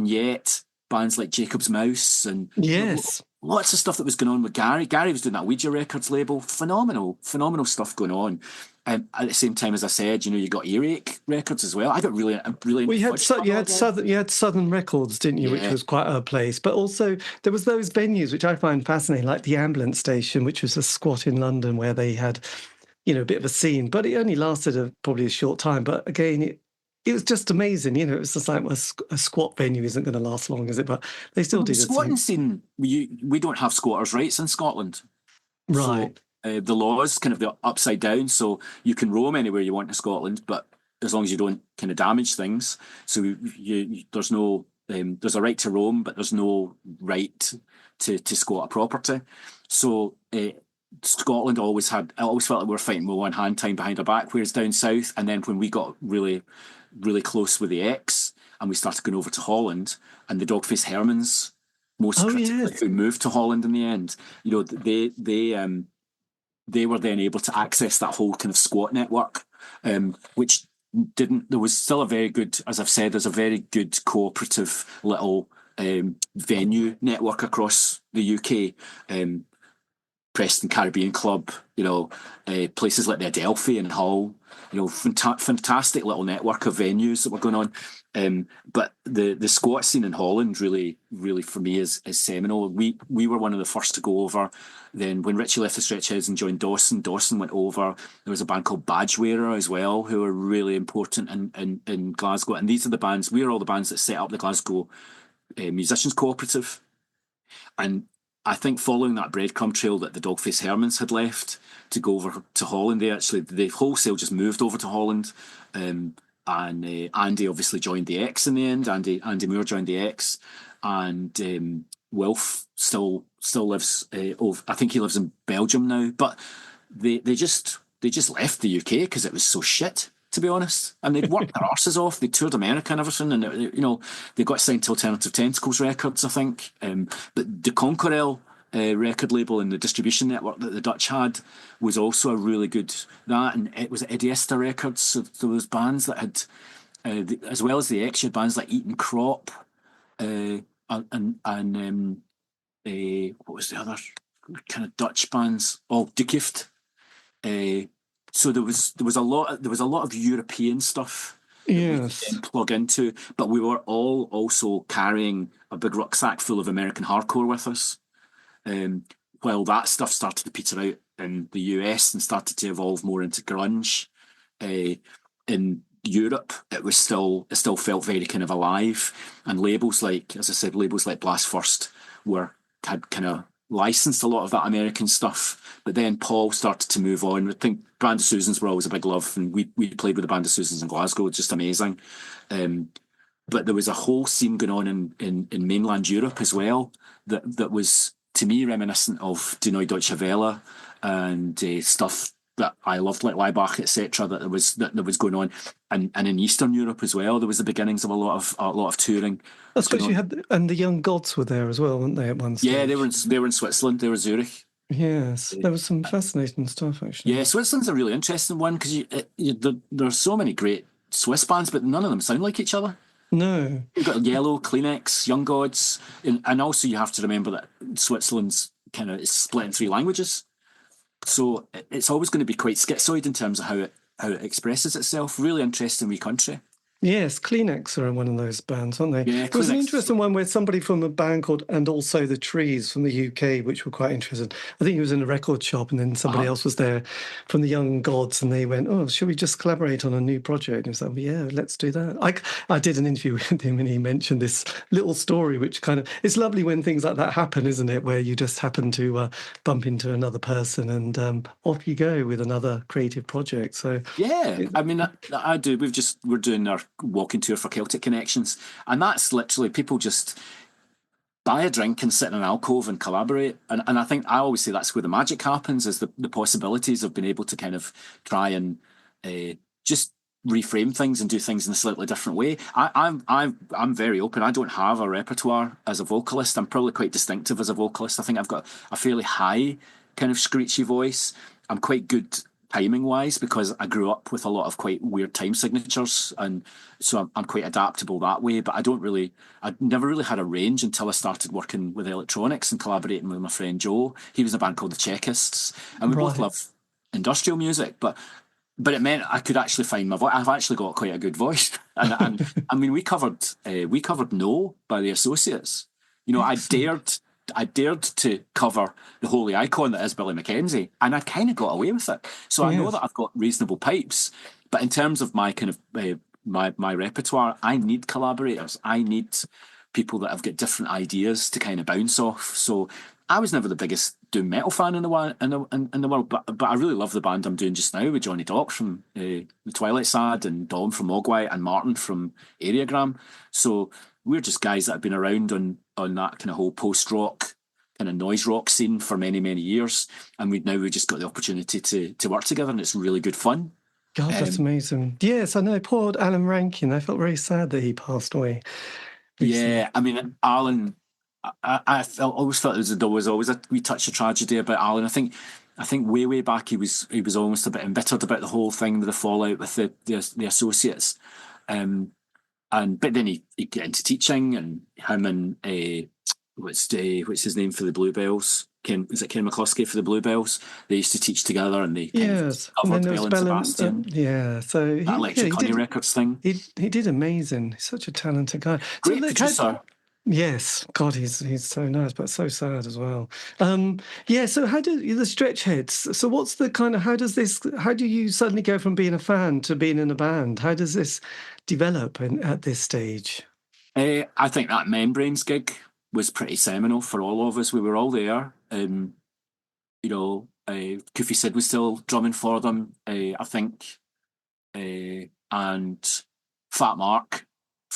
yet bands like Jacob's Mouse and Yes. lots of stuff that was going on with Gary. Gary was doing that Ouija Records label, phenomenal stuff going on. At the same time, as I said, you got Earache Records as well. I got really Well, you had Southern Records, didn't you? Yeah. Which was quite a place. But also there was those venues which I find fascinating, like the Ambulance Station, which was a squat in London where they had, a bit of a scene. But it only lasted probably a short time. But again, it was just amazing. It was just like a squat venue isn't going to last long, is it? But they still did the squatting scene. We don't have squatters' rights in Scotland, right? So, the law is kind of the upside down, so you can roam anywhere you want in Scotland, but as long as you don't kind of damage things. So there's no there's a right to roam, but there's no right to squat a property. So Scotland I always felt like we were fighting with one hand tied behind our back, whereas down south, and then when we got really, really close with the X and we started going over to Holland, and the Dogface Hermans, most critically, who moved to Holland in the end, they were then able to access that whole kind of squat network, which there was still a very good, as I've said, there's a very good cooperative little venue network across the UK. Preston Caribbean Club, places like the Adelphi and Hull, fantastic little network of venues that were going on. But the squat scene in Holland really, really for me is seminal. We were one of the first to go over. Then when Richie left the Stretchheads and joined Dawson went over. There was a band called Badgewearer as well, who are really important in Glasgow. And these are the bands, we are all the bands that set up the Glasgow Musicians Cooperative. And I think following that breadcrumb trail that the Dogface Hermans had left to go over to Holland, they wholesale just moved over to Holland. And Andy obviously joined the X in the end. Andy Moore joined the X, and Wilf still lives. I think he lives in Belgium now. But they just left the UK because it was so shit, to be honest. And they'd worked their arses off. They toured America and everything, and they got signed to Alternative Tentacles Records, I think. But the Conquerel record label and the distribution network that the Dutch had was also a really good and it was Eddie Eastaugh Records. So those bands that had, as well as the X, you had bands like Eaton Crop, and what was the other kind of Dutch bands? Oh, Dubious. So there was a lot of European stuff. Yes. That we could plug into, but we were all also carrying a big rucksack full of American hardcore with us. While that stuff started to peter out in the US and started to evolve more into grunge, in Europe it still felt very kind of alive, and labels like, as I said, Blast First had kind of licensed a lot of that American stuff. But then Paul started to move on. I think Band of Susans were always a big love, and we played with the Band of Susans in Glasgow, just amazing. But there was a whole scene going on in mainland Europe as well that was, to me, reminiscent of Die Neue Deutsche Welle and stuff that I loved, like Laibach, etc. That was going on, and in Eastern Europe as well. There was the beginnings of a lot of touring. I suppose you had, and the Young Gods were there as well, weren't they? At one stage. Yeah, they were in Switzerland. They were Zurich. Yes, there was some fascinating stuff actually. Yeah, Switzerland's a really interesting one because there's so many great Swiss bands, but none of them sound like each other. No. You've got Yellow, Kleenex, Young Gods, and also you have to remember that Switzerland's kind of is split in 3 languages. So it's always going to be quite schizoid in terms of how it expresses itself. Really interesting wee country. Yes, Kleenex are in one of those bands, aren't they? Yeah, there was an interesting one where somebody from a band called And Also the Trees from the UK, which were quite interesting. I think he was in a record shop, and then somebody else was there from the Young Gods, and they went, "Oh, should we just collaborate on a new project?" And he was like, well, "Yeah, let's do that." I did an interview with him, and he mentioned this little story, which kind of, it's lovely when things like that happen, isn't it? Where you just happen to bump into another person, and off you go with another creative project. So yeah, I mean, I do. We're doing our walking tour for Celtic Connections, and that's literally people just buy a drink and sit in an alcove and collaborate, and I think I always say that's where the magic happens, is the possibilities of being able to kind of try and just reframe things and do things in a slightly different way. I'm very open. I don't have a repertoire as a vocalist. I'm probably quite distinctive as a vocalist. I think I've got a fairly high kind of screechy voice. I'm quite good timing wise, because I grew up with a lot of quite weird time signatures, and so I'm quite adaptable that way. But I never really had a range until I started working with electronics and collaborating with my friend Joe. He was in a band called the Czechists, and we both love industrial music, but it meant I could actually find my voice. I've actually got quite a good voice, and I mean, we covered "No" by the Associates. You know, I dared to cover the holy icon that is Billy Mackenzie, and I kind of got away with it. So I know that I've got reasonable pipes, but in terms of my kind of my repertoire, I need collaborators. I need people that have got different ideas to kind of bounce off. So I was never the biggest doom metal fan in the world, but I really love the band I'm doing just now with Johnny Dock from the Twilight Sad, and Dom from Mogwai, and Martin from Areogram. So we're just guys that have been around on that kind of whole post rock, kind of noise rock scene for many, many years, and we just got the opportunity to work together, and it's really good fun. God, that's amazing. Yes, I know. Poor Alan Rankin. I felt very sad that he passed away recently. Yeah, I mean, Alan, I always felt there was always a wee touch of tragedy about Alan. I think way back he was almost a bit embittered about the whole thing with the fallout with the Associates, but then he got into teaching, and him and what's his name for the Bluebells? Is it Ken McCluskey for the Bluebells? They used to teach together, and they covered Bell and Sebastian. So that Electric Honey Records thing. He did amazing. He's such a talented guy. Great producer. Yes, God, he's so nice, but so sad as well. So how do the Stretchheads? So what's the kind of how do you suddenly go from being a fan to being in a band? How does this develop at this stage? I think that Membranes gig was pretty seminal for all of us. We were all there. Kofi Sid was still drumming for them, I think, and Fat Mark,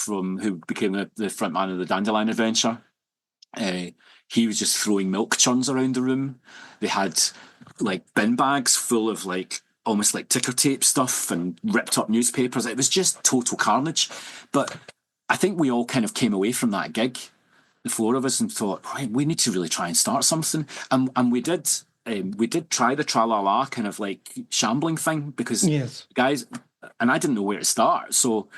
who became the front man of the Dandelion Adventure. He was just throwing milk churns around the room. They had like bin bags full of like almost like ticker tape stuff and ripped up newspapers. It was just total carnage. But I think we all kind of came away from that gig, the four of us, and thought, right, we need to really try and start something. And we did. We did try the tra-la-la kind of like shambling thing, because guys, and I didn't know where to start. So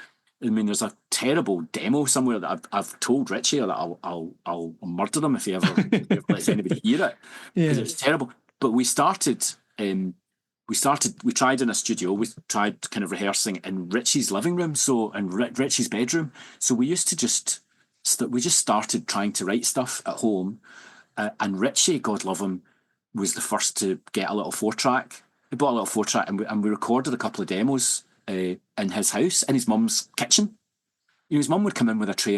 I mean, there's a terrible demo somewhere that I've told Richie that I'll murder him if he ever lets anybody hear it, because it's terrible. But we started. We tried in a studio. We tried kind of rehearsing in Richie's living room, and Richie's bedroom. So we used to just started trying to write stuff at home, and Richie, God love him, was the first to get a little 4-track. He bought a little 4-track, and we recorded a couple of demos in his house, in his mum's kitchen. His mum would come in with a tray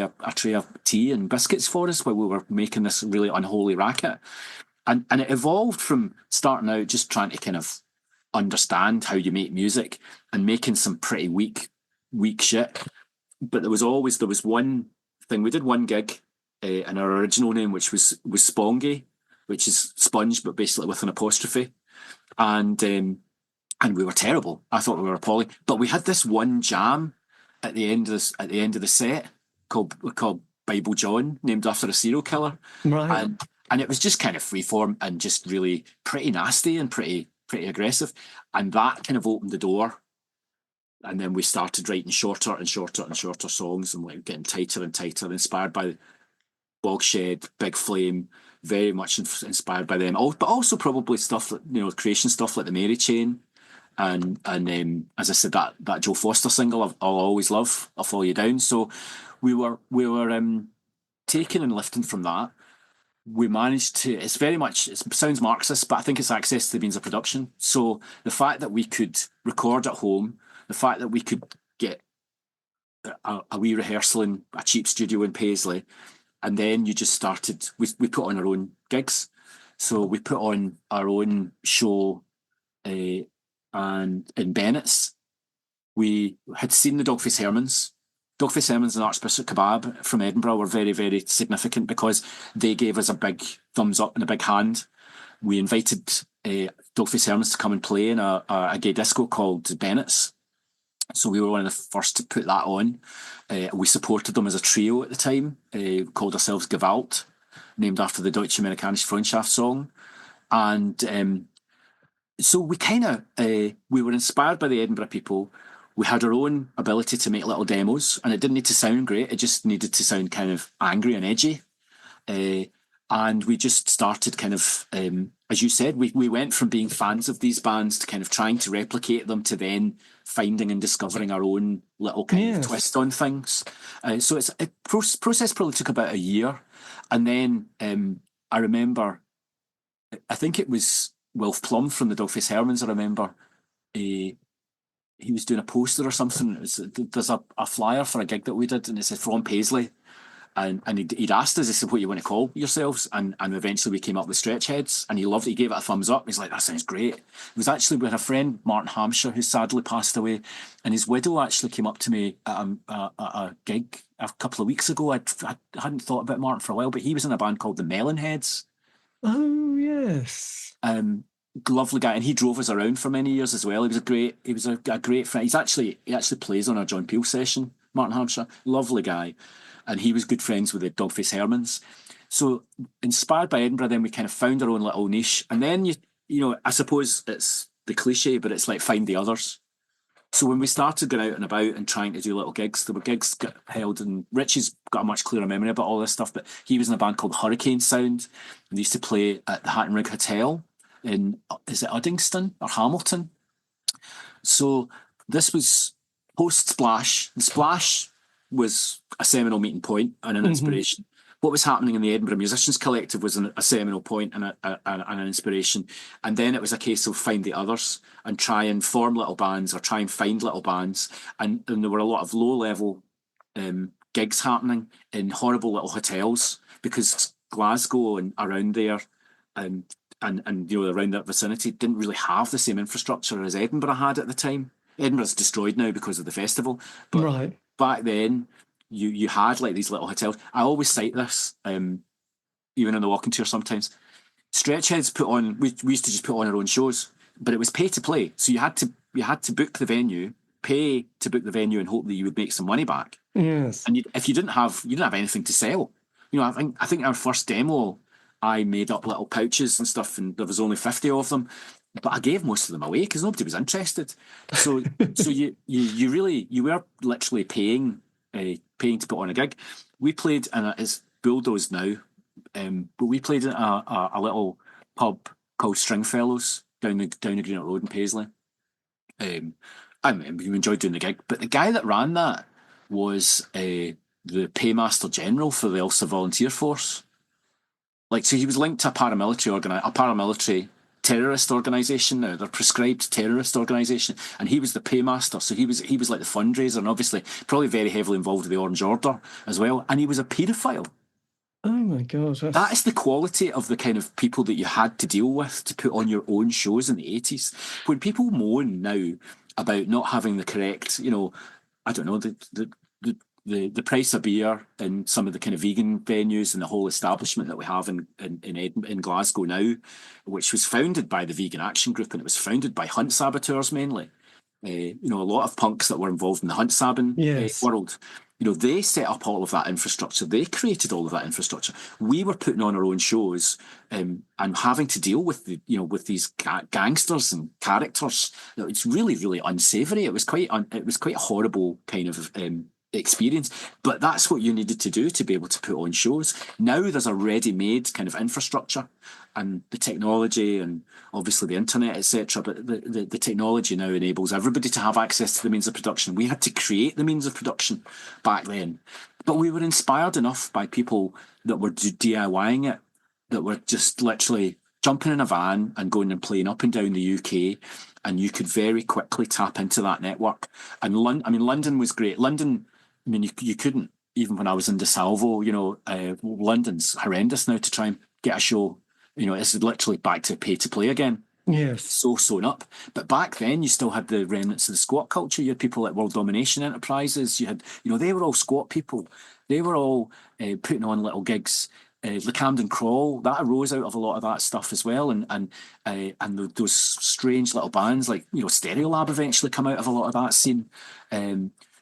of tea and biscuits for us while we were making this really unholy racket. And it evolved from starting out just trying to kind of understand how you make music and making some pretty weak shit. But there was one thing. We did one gig in our original name, which was Spongy, which is sponge, but basically with an apostrophe. And we were terrible. I thought we were appalling. But we had this one jam at the end of the set called Bible John, named after a serial killer. Right. And it was just kind of freeform and just really pretty nasty and pretty aggressive. And that kind of opened the door. And then we started writing shorter and shorter and shorter songs, and like getting tighter and tighter, inspired by Bogshed, Big Flame, very much inspired by them. But also probably stuff like, creation stuff like the Mary Chain. And as I said, that Joe Foster single, I'll always love, I'll Follow You Down. So we were taking and lifting from that. We managed to, it sounds Marxist, but I think it's access to the means of production. So the fact that we could record at home, the fact that we could get a wee rehearsal in a cheap studio in Paisley, and then you just started, we put on our own gigs. So we put on our own show and in Bennett's. We had seen the Dogface Hermans. Dogface Hermans and Archbishop Kebab from Edinburgh were very, very significant because they gave us a big thumbs up and a big hand. We invited Dogface Hermans to come and play in a gay disco called Bennett's. So we were one of the first to put that on. We supported them as a trio at the time, called ourselves Gewalt, named after the Deutsche Amerikanische Freundschaft song. And So we kind of we were inspired by the Edinburgh people. We had our own ability to make little demos, and it didn't need to sound great. It just needed to sound kind of angry and edgy. Uh, and we just started kind of, as you said, we went from being fans of these bands to kind of trying to replicate them to then finding and discovering our own little kind of twist on things. So process probably took about a year. And then I remember, I think it was Wilf Plum from the Dogface Hermans, I remember. He was doing a poster or something. There's a flyer for a gig that we did, and it said from Paisley. And he'd asked us, he said, what you want to call yourselves? And eventually we came up with Stretchheads, and he loved it. He gave it a thumbs up. He's like, that sounds great. It was actually with a friend, Martin Hampshire, who sadly passed away, and his widow actually came up to me at a gig a couple of weeks ago. I hadn't thought about Martin for a while, but he was in a band called the Melonheads. Oh, yes. Lovely guy, and he drove us around for many years as well. He was a great friend. He actually plays on our John Peel session, Martin Hampshire. Lovely guy. And he was good friends with the Dogface Hermans. So inspired by Edinburgh, then we kind of found our own little niche. And then, you know, I suppose it's the cliche, but it's like find the others. So when we started going out and about and trying to do little gigs, there were gigs got held, and Richie's got a much clearer memory about all this stuff, but he was in a band called Hurricane Sound, and they used to play at the Hat and Rig Hotel in, is it Uddingston or Hamilton? So this was post-Splash. The Splash was a seminal meeting point and an inspiration. What was happening in the Edinburgh Musicians Collective was a seminal point and an inspiration. And then it was a case of find the others and try and form little bands or try and find little bands. And there were a lot of low-level gigs happening in horrible little hotels because Glasgow and around there and you know, around that vicinity didn't really have the same infrastructure as Edinburgh had at the time. Edinburgh's destroyed now because of the festival. But back then, you had like these little hotels. I always cite this, even in the walking tour sometimes. Stretchheads put on, we used to just put on our own shows, but it was pay to play. So you had to book the venue, pay to book the venue, and hope that you would make some money back. Yes. And if you didn't have anything to sell. You know, I think our first demo, I made up little pouches and stuff, and there was only 50 of them. But I gave most of them away because nobody was interested. So you were literally paying to put on a gig. We played, and it's bulldozed now, but we played at a little pub called Stringfellows down the Greenock Road in Paisley. We enjoyed doing the gig, but the guy that ran that was the paymaster general for the Ulster Volunteer Force. Like, so he was linked to a paramilitary terrorist organisation now. They're prescribed terrorist organisation, and he was the paymaster. So he was like the fundraiser, and obviously probably very heavily involved with the Orange Order as well. And he was a paedophile. Oh my God! That is the quality of the kind of people that you had to deal with to put on your own shows in the 80s. When people moan now about not having the correct, you know, I don't know, the price of beer in some of the kind of vegan venues and the whole establishment that we have in Glasgow now, which was founded by the Vegan Action Group, and it was founded by hunt saboteurs mainly. You know, a lot of punks that were involved in the hunt sabbing world. You know, they set up all of that infrastructure. They created all of that infrastructure. We were putting on our own shows and having to deal with with these gangsters and characters. It's really, really unsavoury. It was quite a horrible kind of experience, but that's what you needed to do to be able to put on shows. Now there's a ready-made kind of infrastructure and the technology and obviously the internet, etc. But the technology now enables everybody to have access to the means of production. We had to create the means of production back then, but we were inspired enough by people that were DIYing it, that were just literally jumping in a van and going and playing up and down the UK, and you could very quickly tap into that network. And London was great. London, I mean, you couldn't, even when I was in Desalvo, you know, London's horrendous now to try and get a show. You know, it's literally back to pay to play again. Yes. So sewn up. But back then, you still had the remnants of the squat culture. You had people like World Domination Enterprises. You had, you know, they were all squat people. They were all putting on little gigs. The Camden Crawl, that arose out of a lot of that stuff as well, and those strange little bands like, you know, Stereolab eventually come out of a lot of that scene.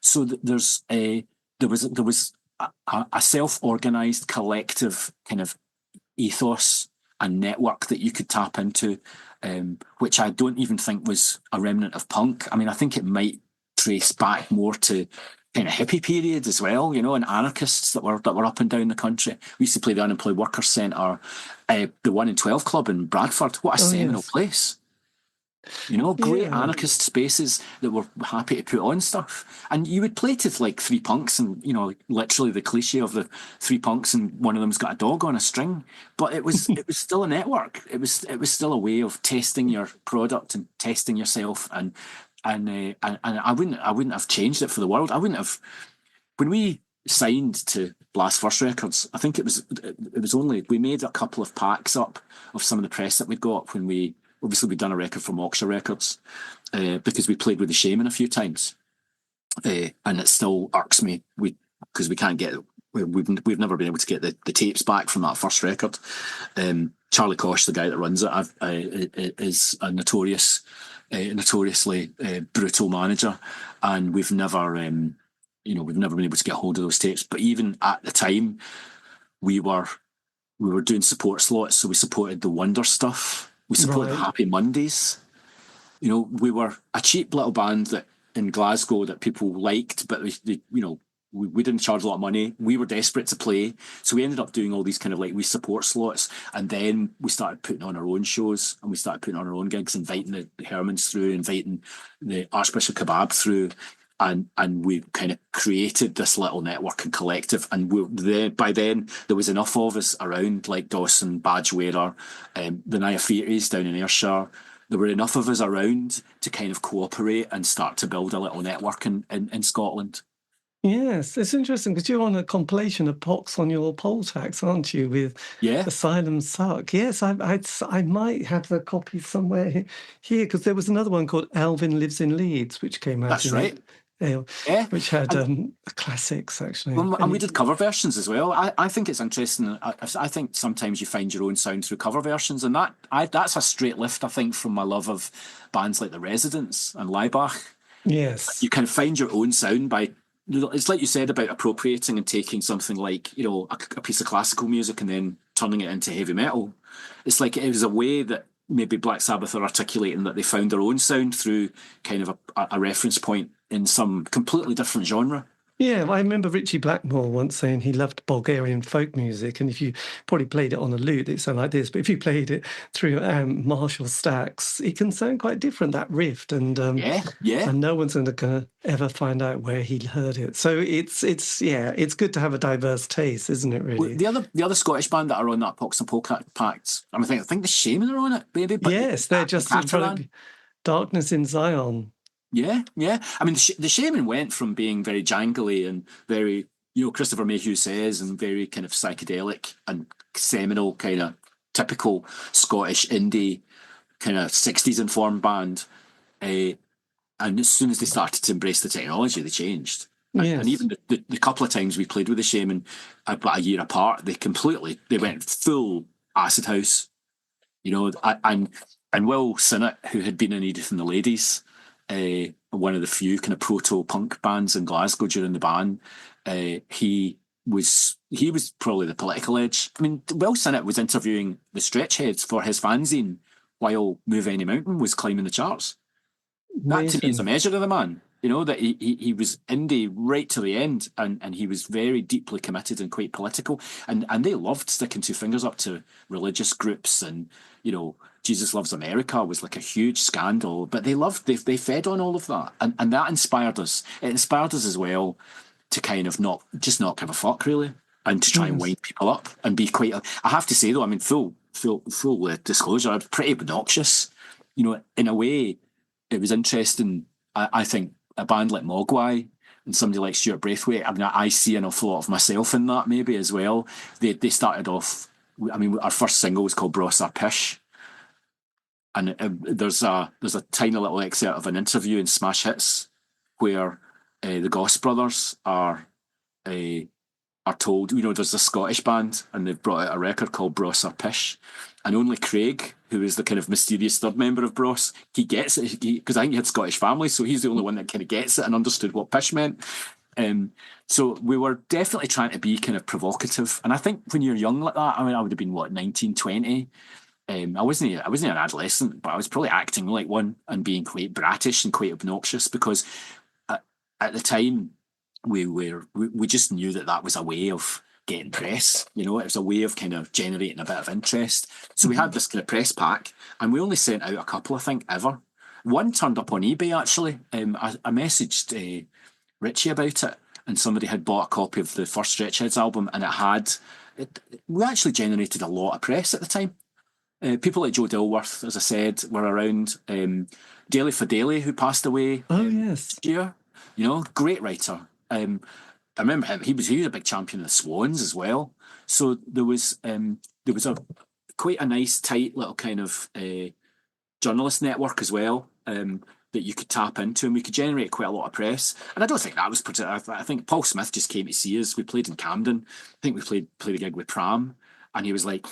So there was a self-organised collective kind of ethos and network that you could tap into, which I don't even think was a remnant of punk. I mean, I think it might trace back more to kind of hippie period as well, and anarchists that were up and down the country. We used to play the Unemployed Workers Centre, the 1 in 12 Club in Bradford. What a seminal place. Great anarchist spaces that were happy to put on stuff. And you would play to like three punks and, literally the cliche of the three punks and one of them's got a dog on a string. But it was still a network. It was still a way of testing your product and testing yourself. And I wouldn't have changed it for the world. I wouldn't have. When we signed to Blast First Records, I think it was only, we made a couple of packs up of some of the press that we'd got when we'd done a record from Oxford Records, because we played with The Shamen a few times, and it still irks me because we can't get, we've never been able to get the tapes back from that first record. Charlie Kosh, the guy that runs it, is a notoriously brutal manager, and we've never been able to get hold of those tapes. But even at the time, we were doing support slots, so we supported the Wonderstuff. We supported Happy Mondays. We were a cheap little band that in Glasgow that people liked, but we didn't charge a lot of money. We were desperate to play, so we ended up doing all these kind of like we support slots, and then we started putting on our own shows, and we started putting on our own gigs, inviting the Hermans through, inviting the Archbishop Kebab through, and we kind of created this little network and collective. And by then there was enough of us around, like Dawson, Badgewearer, the Niafiris down in Ayrshire. There were enough of us around to kind of cooperate and start to build a little network in Scotland. Yes, it's interesting because you're on a compilation of Pox on your poll tax, aren't you? With Asylum Suck. Yes, I might have the copy somewhere here, because there was another one called Alvin Lives in Leeds, which came out. That's right. Which had classics, actually. And we did cover versions as well. I think it's interesting. I think sometimes you find your own sound through cover versions, and that's a straight lift, I think, from my love of bands like The Residents and Laibach. Yes. You can find your own sound by, it's like you said about appropriating and taking something like, a piece of classical music and then turning it into heavy metal. It's like it was a way that maybe Black Sabbath are articulating that they found their own sound through kind of a reference point in some completely different genre. Yeah, I remember Richie Blackmore once saying he loved Bulgarian folk music, and if you probably played it on a lute, it sounded like this, but if you played it through Marshall Stacks, it can sound quite different, that riff, and and no one's going to ever find out where he heard it. So it's good to have a diverse taste, isn't it, really? Well, the other Scottish band that are on that Pox and Polka Pact, I think the Shamen are on it, maybe. But yes, they're just in front of Darkness in Zion. Yeah. I mean, the Shamen went from being very jangly and very, Christopher Mayhew Says, and very kind of psychedelic and seminal, kind of typical Scottish indie kind of 60s informed band. And as soon as they started to embrace the technology, they changed. Yes. And even the couple of times we played with the Shamen, about a year apart, they went full acid house. And Will Sinnott, who had been in Edith and the Ladies, one of the few kind of proto-punk bands in Glasgow during the ban, he was probably the political edge. I mean, Will Sinnott was interviewing the Stretchheads for his fanzine while Move Any Mountain was climbing the charts. That to me is a measure of the man. That he was indie right to the end, and he was very deeply committed and quite political, and they loved sticking two fingers up to religious groups, and Jesus Loves America was like a huge scandal, but they fed on all of that, and that inspired us. It inspired us as well to kind of not give a fuck, really, and to try and wind people up and be quite. I have to say though, I mean, full disclosure, I was pretty obnoxious. In a way, it was interesting. I think a band like Mogwai and somebody like Stuart Braithwaite, I mean, I see an awful lot of myself in that maybe as well. They started off, I mean, our first single was called Bros Ar Pish, and there's a tiny little excerpt of an interview in Smash Hits where the Goss brothers are told, there's a Scottish band and they've brought out a record called Bros Ar Pish, and only Craig, who is the kind of mysterious third member of Bros, he gets it, because I think he had Scottish family, so he's the only one that kind of gets it and understood what pish meant. So we were definitely trying to be kind of provocative, and I think when you're young like that, I mean, I would have been 19, 20, I wasn't an adolescent, but I was probably acting like one and being quite bratish and quite obnoxious because at the time we just knew that was a way of getting press. You know, it was a way of kind of generating a bit of interest. So we had this kind of press pack, and we only sent out a couple, I think, ever. One turned up on eBay actually. I messaged Richie about it, and somebody had bought a copy of the first Stretchheads album, and we actually generated a lot of press at the time. People like Joe Dilworth, as I said, were around. Daly Fadeli, who passed away yes. this year, you know, great writer. I remember him. He was a big champion of the Swans as well. So there was a quite a nice, tight little kind of journalist network as well that you could tap into, and we could generate quite a lot of press. And I don't think that was particular. I think Paul Smith just came to see us. We played in Camden. I think we played a gig with Pram, and he was like,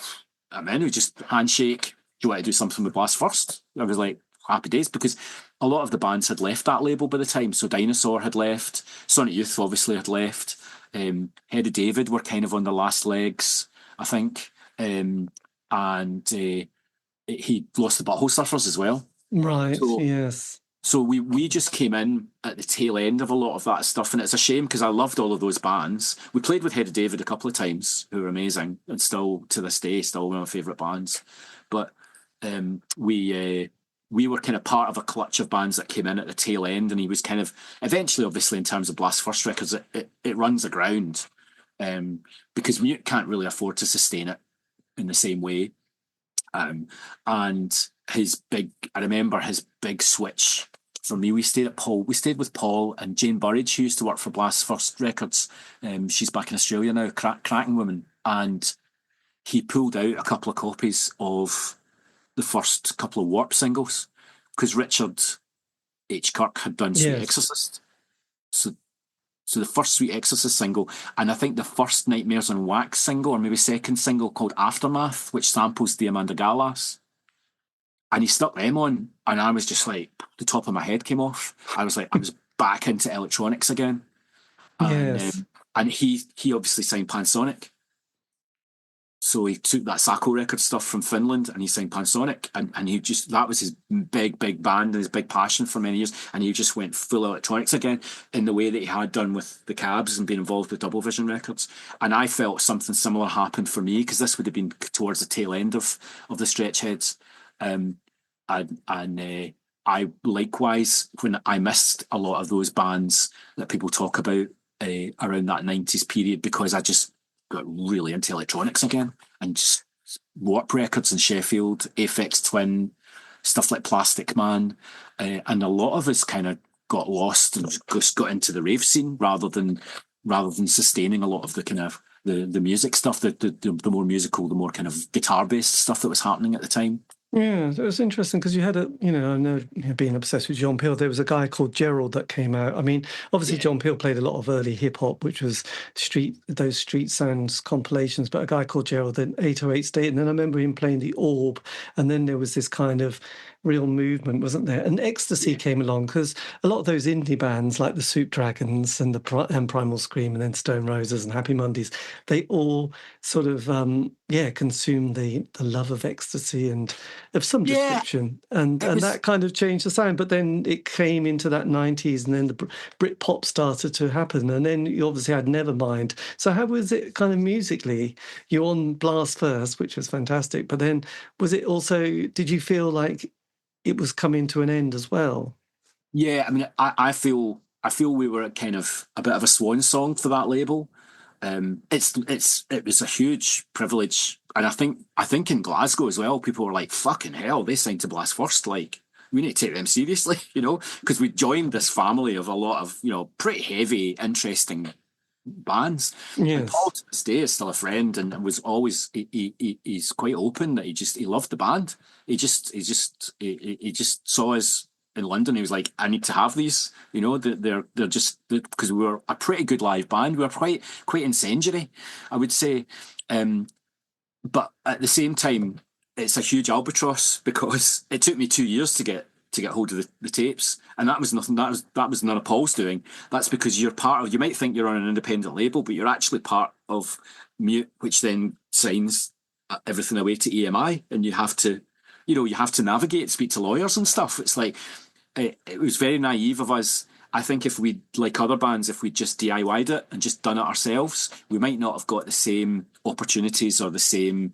"I'm in." We just handshake. Do you want to do something with Blast First? I was like, happy days, because a lot of the bands had left that label by the time. So Dinosaur had left, Sonic Youth obviously had left, Head of David were kind of on the last legs, I think, and he lost the Butthole Surfers as well. Right, yes. So we just came in at the tail end of a lot of that stuff, and it's a shame because I loved all of those bands. We played with Head of David a couple of times, who were amazing, and still to this day, still one of my favourite bands. But we were kind of part of a clutch of bands that came in at the tail end, and he was kind of eventually, obviously, in terms of Blast First records, it runs aground because we can't really afford to sustain it in the same way. And I remember his big switch for me. We stayed with Paul and Jane Burridge, who used to work for Blast First Records. She's back in Australia now, cracking woman. And he pulled out a couple of copies of the first couple of Warp singles because Richard H. Kirk had done Sweet Exorcist. So the first Sweet Exorcist single, and I think the first Nightmares on Wax single, or maybe second single, called Aftermath, which samples the Amanda Gallas. And he stuck them on, and I was just like, the top of my head came off. I was back into electronics again. And he obviously signed Pansonic. So he took that Sacco record stuff from Finland and he signed Pansonic, and that was his big band and his big passion for many years, and he just went full electronics again in the way that he had done with the Cabs and been involved with Double Vision Records. And I felt something similar happened for me because this would have been towards the tail end of the Stretchheads. I likewise, when I missed a lot of those bands that people talk about around that 90s period, because I just got really into electronics again, and just Warp Records in Sheffield, Aphex Twin, stuff like Plastic Man, and a lot of us kind of got lost and just got into the rave scene rather than sustaining a lot of the kind of the music stuff, the more musical, the more kind of guitar based stuff that was happening at the time. Yeah, it was interesting because you had I know, being obsessed with John Peel, there was a guy called Gerald that came out. I mean, obviously John Peel played a lot of early hip hop, which was those street sounds compilations, but a guy called Gerald, then 808 State, and then I remember him playing the Orb, and then there was this kind of real movement, wasn't there? And Ecstasy came along because a lot of those indie bands like the Soup Dragons and and Primal Scream and then Stone Roses and Happy Mondays, they all sort of consumed the love of ecstasy and of some description, and that kind of changed the sound. But then it came into that 90s, and then the Britpop started to happen, and then you obviously had Nevermind. So how was it kind of musically? You're on Blast First, which was fantastic, but then was it also, did you feel like it was coming to an end as well? Yeah, I mean, I feel we were kind of a bit of a swan song for that label. It was a huge privilege, and I think in Glasgow as well, people were like, "Fucking hell, they signed to Blast First! Like, we need to take them seriously," because we joined this family of a lot of pretty heavy, interesting bands. Yes. And Paul to this day is still a friend, and was always he's quite open that he loved the band. He just saw us in London. He was like, I need to have these. They're just, because we were a pretty good live band. We were quite incendiary, I would say. But at the same time, it's a huge albatross because it took me 2 years to get hold of the tapes, and that was nothing. That was none of Paul's doing. That's because you're part of. You might think you're on an independent label, but you're actually part of Mute, which then signs everything away to EMI, and you have to, you have to navigate, speak to lawyers and stuff. It's like, it was very naive of us. I think if we, like other bands, if we just DIY'd it and just done it ourselves, we might not have got the same opportunities or the same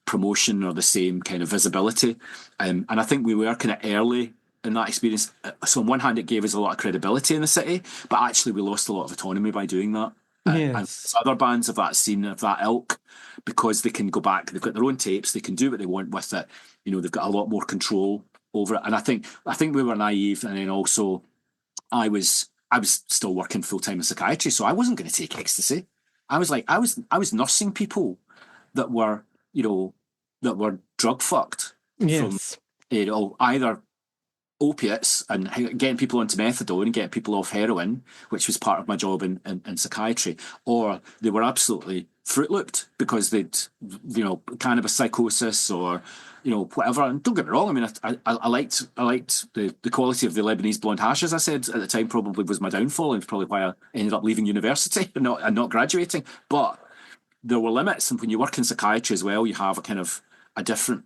promotion or the same kind of visibility. And I think we were kind of early in that experience. So on one hand, it gave us a lot of credibility in the city, but actually we lost a lot of autonomy by doing that. And other bands of that scene, of that ilk, because they can go back, they've got their own tapes, they can do what they want with it. They've got a lot more control over it. And I think we were naive, and then also I was still working full time in psychiatry, so I wasn't going to take ecstasy. I was nursing people that were drug fucked from either opiates and getting people onto methadone and getting people off heroin, which was part of my job in psychiatry, or they were absolutely Fruit Looped because they'd cannabis psychosis or whatever. And don't get me wrong, I mean, I liked the quality of the Lebanese blonde hash, as I said at the time, probably was my downfall, and probably why I ended up leaving university and not graduating. But there were limits, and when you work in psychiatry as well, you have a different,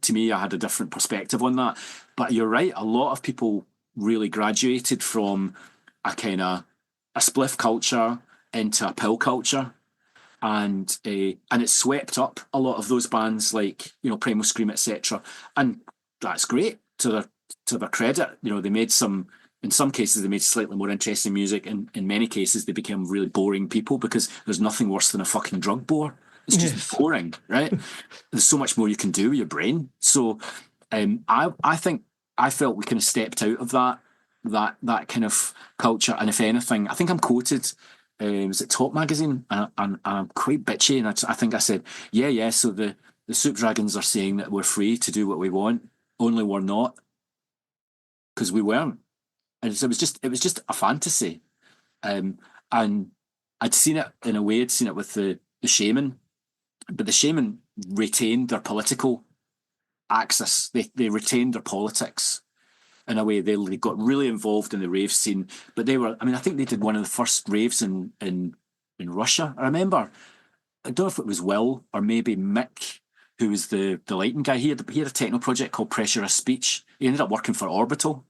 to me, I had a different perspective on that. But you're right, a lot of people really graduated from a kind of a spliff culture into a pill culture, and it swept up a lot of those bands like Primal Scream, etc. And that's great to their credit. They made in some cases they made slightly more interesting music, and in many cases they became really boring people, because there's nothing worse than a fucking drug bore. It's just boring, right? There's so much more you can do with your brain. So I think I felt we kind of stepped out of that kind of culture. And if anything, I think I'm quoted, was it Top Magazine? And I'm quite bitchy. And I think I said, yeah, so the Soup Dragons are saying that we're free to do what we want, only we're not, because we weren't. And so it was just a fantasy. And I'd seen it in a way, I'd seen it with the Shamen. But the Shamen retained their political axis. They retained their politics in a way. They got really involved in the rave scene. But I think they did one of the first raves in Russia. I remember, I don't know if it was Will or maybe Mick, who was the lighting guy. He had a techno project called Pressurous Speech. He ended up working for Orbital.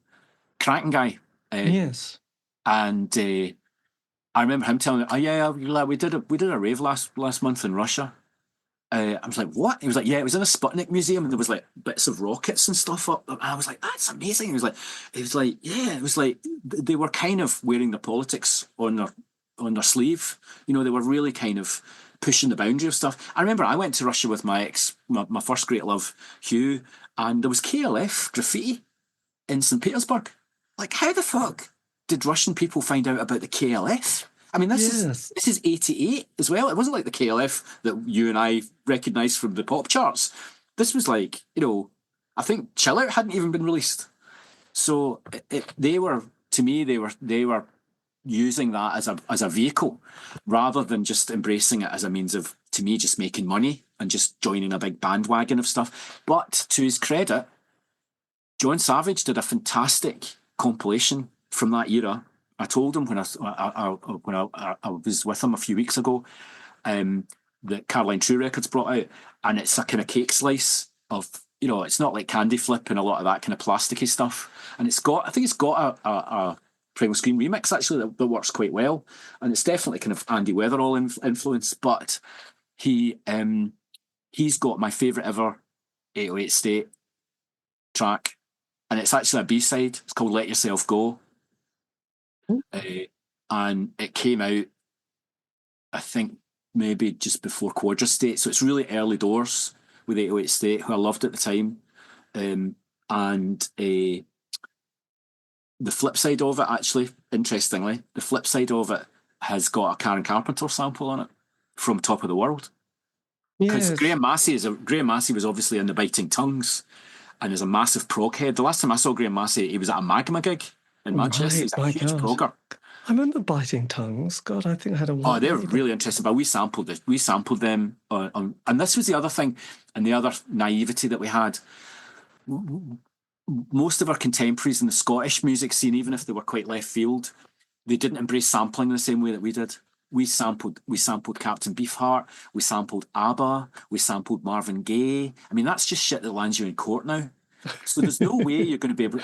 Cracking guy. Yes. And I remember him telling me, "Oh yeah, we did a rave last month in Russia." I was like, "What?" He was like, "Yeah, it was in a Sputnik museum, and there was like bits of rockets and stuff up." And I was like, "That's amazing." He was like, "Yeah." It was like they were kind of wearing their politics on their sleeve. They were really kind of pushing the boundary of stuff. I remember I went to Russia with my first great love, Hugh, and there was KLF graffiti in St. Petersburg. Like, how the fuck did Russian people find out about the KLF? I mean, this is 88 as well. It wasn't like the KLF that you and I recognised from the pop charts. This was like, I think Chill Out hadn't even been released. So they were using that as a vehicle, rather than just embracing it as a means of, to me, just making money and just joining a big bandwagon of stuff. But to his credit, John Savage did a fantastic compilation from that era. I told him when I was with him a few weeks ago, that Caroline True Records brought out, and it's a kind of cake slice of, it's not like Candy Flip and a lot of that kind of plasticky stuff, and I think it's got a Primal Scream remix actually that works quite well, and it's definitely kind of Andy Weatherall influence, but he's got my favourite ever 808 State track, and it's actually a B-side. It's called Let Yourself Go. And it came out, I think, maybe just before Quadra State, so it's really early doors with 808 State, who I loved at the time. And the flip side of it, actually, interestingly, the flip side of it has got a Karen Carpenter sample on it from Top of the World. Because Graham Massey was obviously in the Biting Tongues and is a massive prog head. The last time I saw Graham Massey, he was at a Magma gig in Manchester. He's a huge progger. I remember Biting Tongues. God, I think I had a... Oh, they're really interesting. But we sampled them and this was the other thing, and the other naivety that we had. Most of our contemporaries in the Scottish music scene, even if they were quite left field, they didn't embrace sampling in the same way that we did. sampled Captain Beefheart, we sampled ABBA, we sampled Marvin Gaye. I mean, that's just shit that lands you in court now. So there's no way you're going to be able.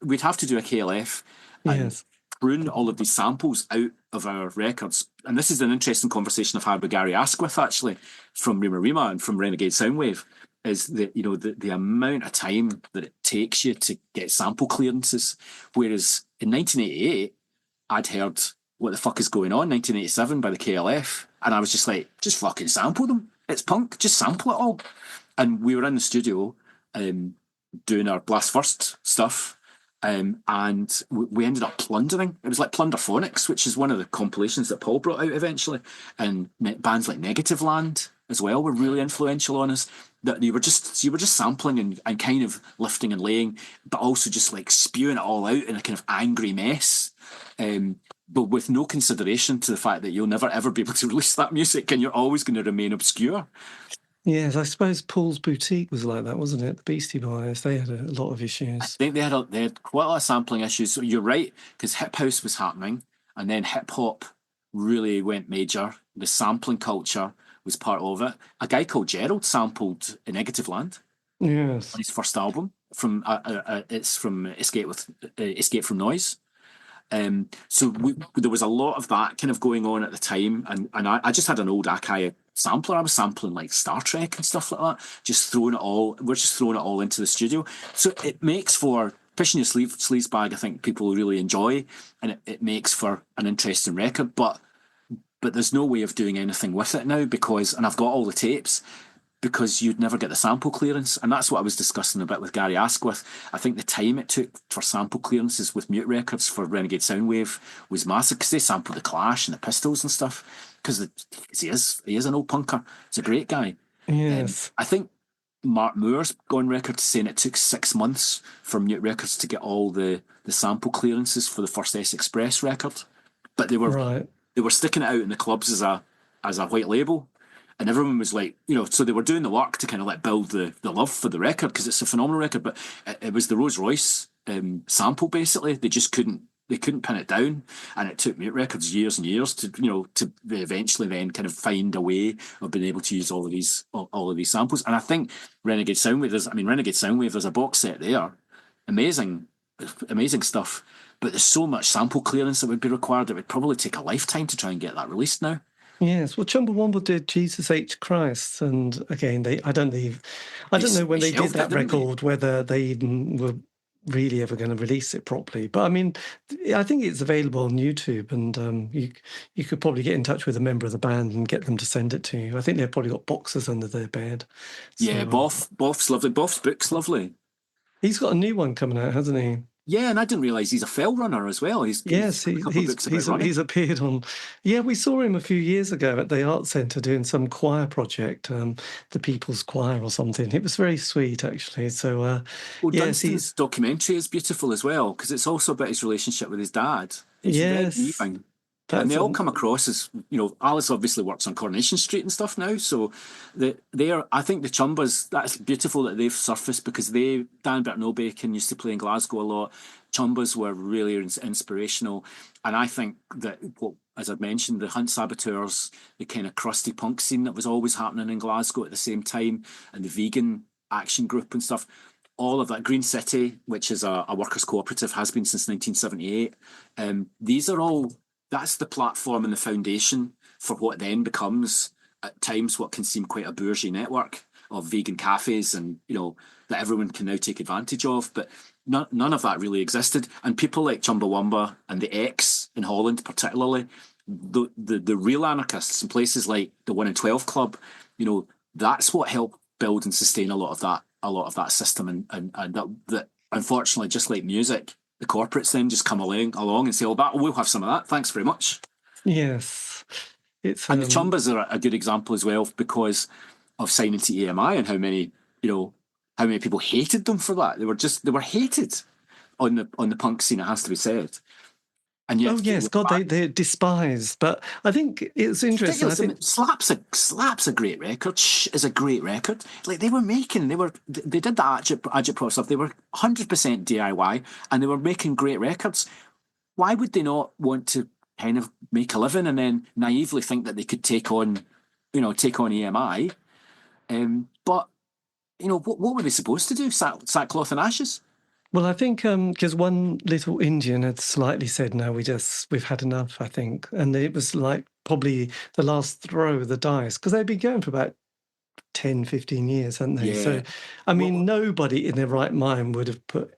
We'd have to do a KLF and Yes. prune all of these samples out of our records. And this is an interesting conversation I've had with Gary Asquith, actually, from Rima Rima and from Renegade Soundwave, is that, you know, the amount of time that it takes you to get sample clearances. Whereas in 1988, I'd heard What the Fuck Is Going On, 1987 by the KLF, and I was just like, just fucking sample them. It's punk, just sample it all. And we were in the studio doing our Blast First stuff, and we ended up plundering. It was like Plunderphonics, which is one of the compilations that Paul brought out eventually, and bands like Negative Land as well were really influential on us. That you were just sampling and kind of lifting and laying, but also just like spewing it all out in a kind of angry mess, but with no consideration to the fact that you'll never ever be able to release that music, and you're always going to remain obscure. Yes, I suppose Paul's Boutique was like that, wasn't it? The Beastie Boys, they had a lot of issues. I think they had quite a lot of sampling issues. So you're right, because hip house was happening, and then hip hop really went major. The sampling culture was part of it. A guy called Gerald sampled A Negative Land. Yes, On his first album. It's from Escape from Noise. So there was a lot of that kind of going on at the time, and I just had an old Akai sampler. I was sampling like Star Trek and stuff like that, we're just throwing it all into the studio. So it makes for Pushing Your Sleeves Bag, I think people really enjoy, and it makes for an interesting record, but there's no way of doing anything with it now, and I've got all the tapes, because you'd never get the sample clearance. And that's what I was discussing a bit with Gary Asquith. I think the time it took for sample clearances with Mute Records for Renegade Soundwave was massive, because they sampled the Clash and the Pistols and stuff, because he is an old punker. He's a great guy. yes. I think Mark Moore's gone record saying it took 6 months for Mute Records to get all the sample clearances for the first S Express record. But they were sticking it out in the clubs as a white label. And everyone was like, you know, so they were doing the work to kind of like build the love for the record, because it's a phenomenal record. But it was the Rolls Royce sample, basically. They couldn't pin it down, and it took Mute Records years and years to eventually then kind of find a way of being able to use all of these samples. And I think Renegade Soundwave, there's a box set there, amazing stuff. But there's so much sample clearance that would be required. It would probably take a lifetime to try and get that released now. Yes, well, Chumbawamba did Jesus H. Christ, and again, I don't know when they did that record whether they even were really ever going to release it properly. But I mean, I think it's available on YouTube, and you could probably get in touch with a member of the band and get them to send it to you. I think they've probably got boxes under their bed. So, yeah, Boff's lovely. Boff's book's lovely. He's got a new one coming out, hasn't he? Yeah, and I didn't realise he's a fell runner as well. He's appeared on. Yeah, we saw him a few years ago at the Art Centre doing some choir project, the People's Choir or something. It was very sweet, actually. So, Dunstan's documentary is beautiful as well, because it's also about his relationship with his dad. It's very moving. And they all come across as, you know, Alice obviously works on Coronation Street and stuff now, so I think the Chumbas, that's beautiful that they've surfaced, because Dan Bertnobacon used to play in Glasgow a lot. Chumbas were really inspirational, and I think that, as I've mentioned, the Hunt Saboteurs, the kind of crusty punk scene that was always happening in Glasgow at the same time, and the vegan action group and stuff, all of that. Green City, which is a workers' cooperative, has been since 1978. These are all... That's the platform and the foundation for what then becomes, at times, what can seem quite a bourgeois network of vegan cafes, and, you know, that everyone can now take advantage of. But none of that really existed. And people like Chumbawamba and the X in Holland, particularly, the real anarchists in places like the 1 in 12 Club, you know, that's what helped build and sustain a lot of that system, and that unfortunately, just like music, the corporates then just come along and say, we'll have some of that, thanks very much. Yes. And the Chumbas are a good example as well, because of signing to EMI, and how many people hated them for that. They were hated on the punk scene, it has to be said. And yet, they're despised. But I think it's interesting. I think Slap's a great record. Shh is a great record. Like they did that Agitprop stuff. They were 100% DIY, and they were making great records. Why would they not want to kind of make a living and then naively think that they could take on EMI. But, what were they supposed to do? Sackcloth and ashes? Well, I think because one little Indian had slightly said, no, we've had enough, I think. And it was like probably the last throw of the dice, because they'd been going for about 10, 15 years, hadn't they? Yeah. So, I mean, nobody in their right mind would have put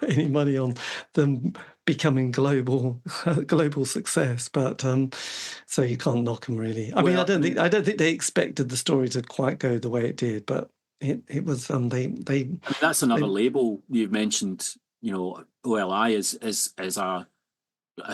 any money on them becoming global success. But so you can't knock them really. I mean, I don't think they expected the story to quite go the way it did, but it was they. That's another label you've mentioned. OLI is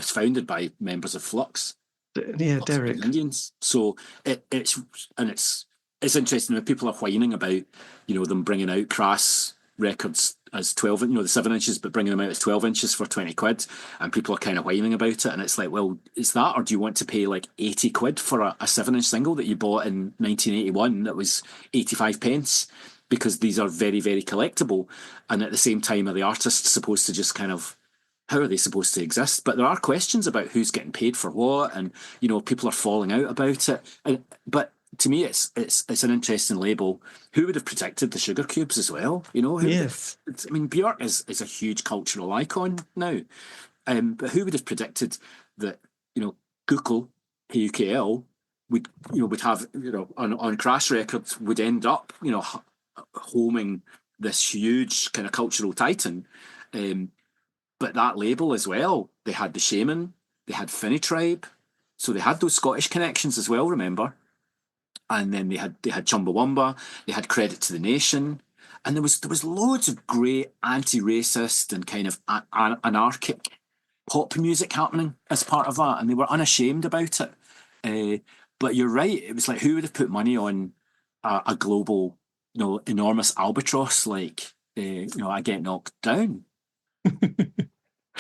founded by members of Flux. Yeah, Derek. Indians. So it's interesting when people are whining about them bringing out crass records as 12, the 7 inches, but bringing them out as 12 inches for 20 quid, and people are kind of whining about it, and it's like, well, is that, or do you want to pay like 80 quid for a 7-inch single that you bought in 1981 that was 85 pence? Because these are very, very collectible, and at the same time, are the artists supposed to just kind of, how are they supposed to exist? But there are questions about who's getting paid for what, and people are falling out about it. But to me, it's an interesting label. Who would have predicted the Sugar Cubes as well? Yes. I mean, Björk is a huge cultural icon now, but who would have predicted that Google, KUKL, would have on Crash Records would end up homing this huge kind of cultural titan. But that label as well, they had The Shamen, they had Finny Tribe, so they had those Scottish connections as well, remember? And then they had Chumbawamba, they had Credit to the Nation, and there was loads of great anti-racist and kind of anarchic pop music happening as part of that, and they were unashamed about it. But you're right, it was like, who would have put money on a global, enormous albatross like, I Get Knocked Down?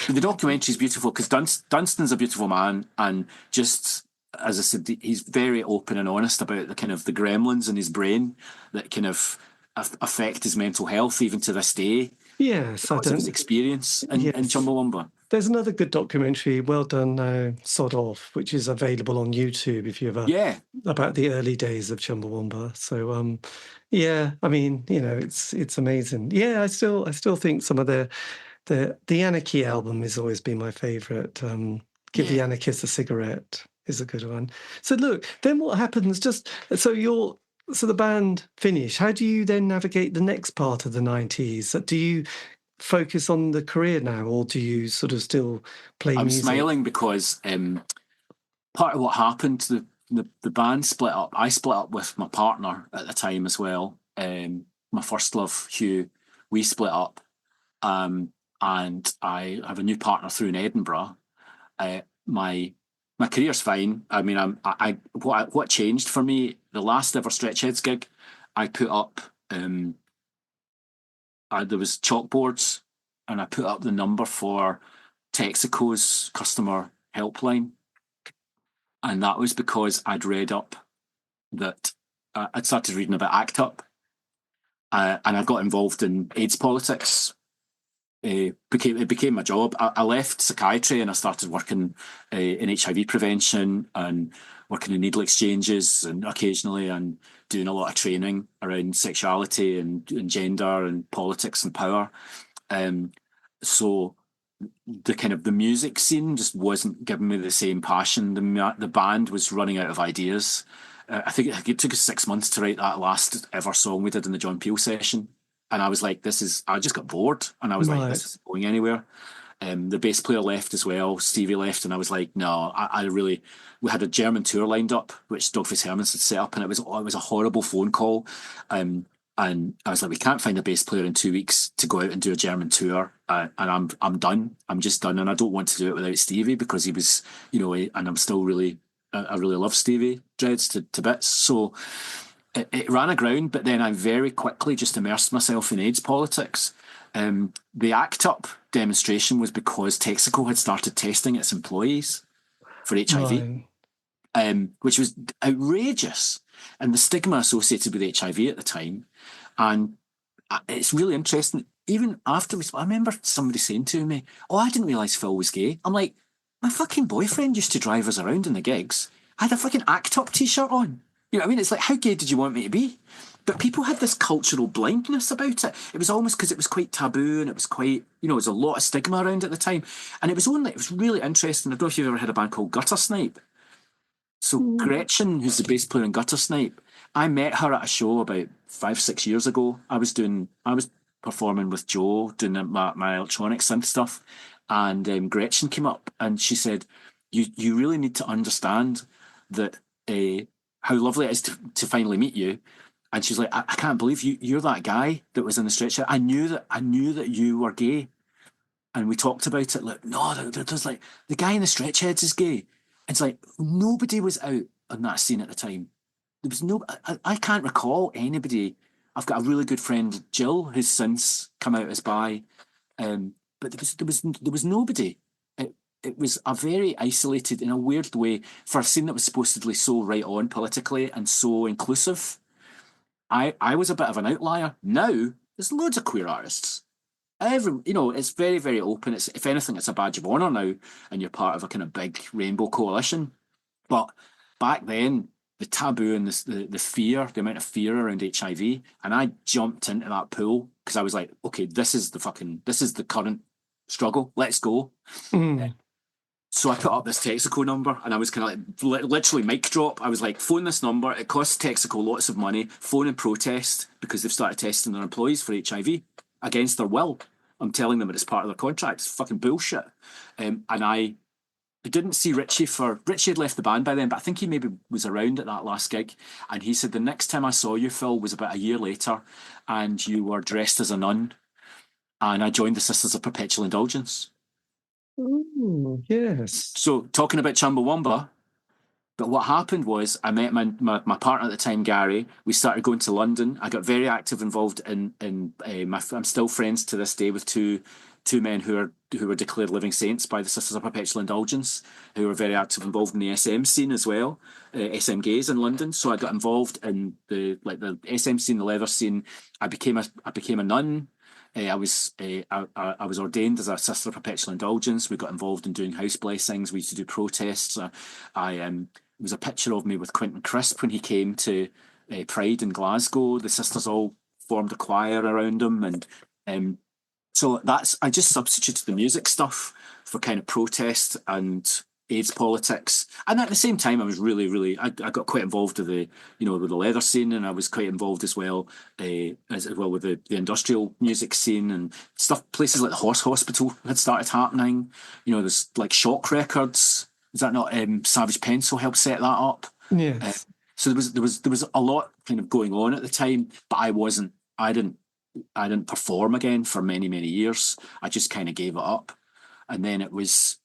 The documentary is beautiful because Dunstan's a beautiful man, and just as I said, he's very open and honest about the kind of the gremlins in his brain that kind of affect his mental health even to this day. Yes, because of his experience in Chumbawamba. There's another good documentary, Well Done, Sod Off, which is available on YouTube if you ever about the early days of Chumbawamba. So I mean, it's amazing. Yeah, I still think some of the Anarchy album has always been my favourite. Give the Anarchist a Cigarette is a good one. So look, then what happens? So the band finish. How do you then navigate the next part of the 90s? Do you focus on the career now, or do you sort of still play music? I'm smiling because part of what happened, the band split up. I split up with my partner at the time as well. My first love, Hugh, we split up. And I have a new partner through in Edinburgh. My career's fine. I mean, what changed for me, the last ever Stretchheads gig, I put up, there was chalkboards, and I put up the number for Texaco's customer helpline. And that was because I'd read up that I'd started reading about ACT UP, and I got involved in AIDS politics. It became my job. I left psychiatry and I started working in HIV prevention and working in needle exchanges and occasionally and doing a lot of training around sexuality and gender and politics and power. So the kind of the music scene just wasn't giving me the same passion. The band was running out of ideas. I think it took us 6 months to write that last ever song we did in the John Peel session. And I was like, I just got bored. And I was like, this isn't going anywhere. The bass player left as well. Stevie left. And I was like, no, we had a German tour lined up, which Dogface Hermans had set up. And it was a horrible phone call. And I was like, we can't find a bass player in 2 weeks to go out and do a German tour. And I'm done. I'm just done. And I don't want to do it without Stevie because he was, and I'm still I really love Stevie Dreads to bits. So it ran aground, but then I very quickly just immersed myself in AIDS politics. The ACT UP demonstration was because Texaco had started testing its employees for HIV, which was outrageous, and the stigma associated with HIV at the time. And it's really interesting. Even afterwards, I remember somebody saying to me, "Oh, I didn't realise Phil was gay." I'm like, My fucking boyfriend used to drive us around in the gigs. I had a fucking Act Up t-shirt on. You know what I mean? It's like, how gay did you want me to be? But people had this cultural blindness about it. It was almost because it was quite taboo and it was quite, there was a lot of stigma around at the time. And it was really interesting. I don't know if you've ever heard a band called Gutter Snipe. So Gretchen, who's the bass player in Gutter Snipe, I met her at a show about 5, 6 years ago. I was performing with Joe, doing my electronic synth stuff, and Gretchen came up and she said, "You really need to understand that how lovely it is to finally meet you." And she's like, I can't believe you're that guy that was in the Stretchheads. I knew that you were gay." And we talked about it like, no, there's like, the guy in the Stretchheads is gay. It's like, nobody was out on that scene at the time. There was no, I can't recall anybody. I've got a really good friend, Jill, who's since come out as bi. But there was nobody. It was a very isolated, in a weird way, for a scene that was supposedly so right on politically and so inclusive. I was a bit of an outlier. Now there's loads of queer artists. It's very, very open. It's, if anything, it's a badge of honour now, and you're part of a kind of big rainbow coalition. But back then, the taboo and the fear, the amount of fear around HIV, and I jumped into that pool because I was like, okay, this is the current struggle. Let's go. So I put up this Texaco number, and I was kind of like literally mic drop. I was like, phone this number. It costs Texaco lots of money. Phone and protest because they've started testing their employees for HIV against their will. I'm telling them that it's part of their contract. It's fucking bullshit. And I didn't see Richie Richie had left the band by then, but I think he maybe was around at that last gig. And he said, the next time I saw you, Phil, was about a year later, and you were dressed as a nun. And I joined the Sisters of Perpetual Indulgence. Ooh, yes. So talking about Chumbawamba, but what happened was I met my partner at the time, Gary. We started going to London. I got very active, involved in I'm still friends to this day with two men who were declared living saints by the Sisters of Perpetual Indulgence, who were very active, involved in the SM scene as well, SM gays in London. So I got involved in the SM scene, the leather scene. I became a nun. I was ordained as a Sister of Perpetual Indulgence. We got involved in doing house blessings. We used to do protests. There was a picture of me with Quentin Crisp when he came to Pride in Glasgow. The sisters all formed a choir around him, and so I just substituted the music stuff for kind of protest and AIDS politics. And at the same time, I was really, I got quite involved with with the leather scene, and I was quite involved as well with the industrial music scene and stuff. Places like the Horse Hospital had started happening. There's like Shock Records. Is that not Savage Pencil helped set that up? Yes. So there was a lot kind of going on at the time, but I didn't perform again for many years. I just kind of gave it up, and then it was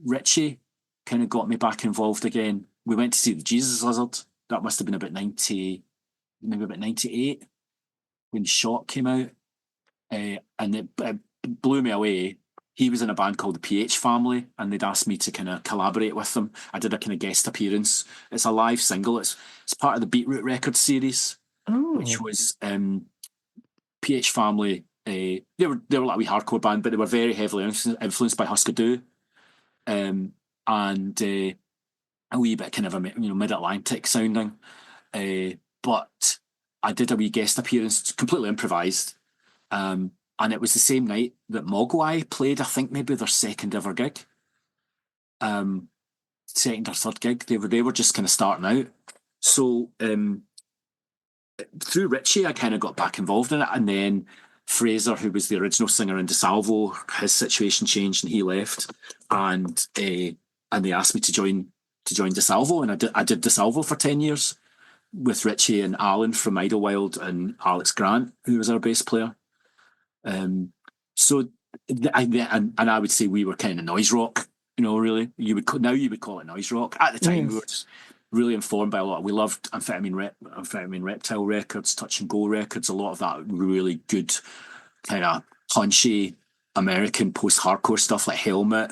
Richie kind of got me back involved again. We went to see the Jesus Lizard. That must have been about 90, maybe about 98 when Shock came out, and it blew me away. He was in a band called the PH Family, and they'd asked me to kind of collaborate with them. I did a kind of guest appearance. It's a live single. It's part of the Beetroot Records series, which was PH Family. They were like a wee hardcore band, but they were very heavily influenced by Husker Du, and a wee bit kind of a mid-Atlantic sounding. But I did a wee guest appearance, completely improvised. And it was the same night that Mogwai played, I think maybe their second ever gig. Second or third gig. They were just kind of starting out. So through Richie, I kind of got back involved in it. And then Fraser, who was the original singer in Desalvo, his situation changed and he left. And they asked me to join Desalvo. And I did Desalvo for 10 years with Richie and Alan from Idlewild and Alex Grant, who was our bass player. And I would say we were kind of noise rock, really. You would call it noise rock. At the time, we were just really informed by a lot. We loved Amphetamine Reptile records, Touch and Go records, a lot of that really good kind of punchy American post-hardcore stuff like Helmet,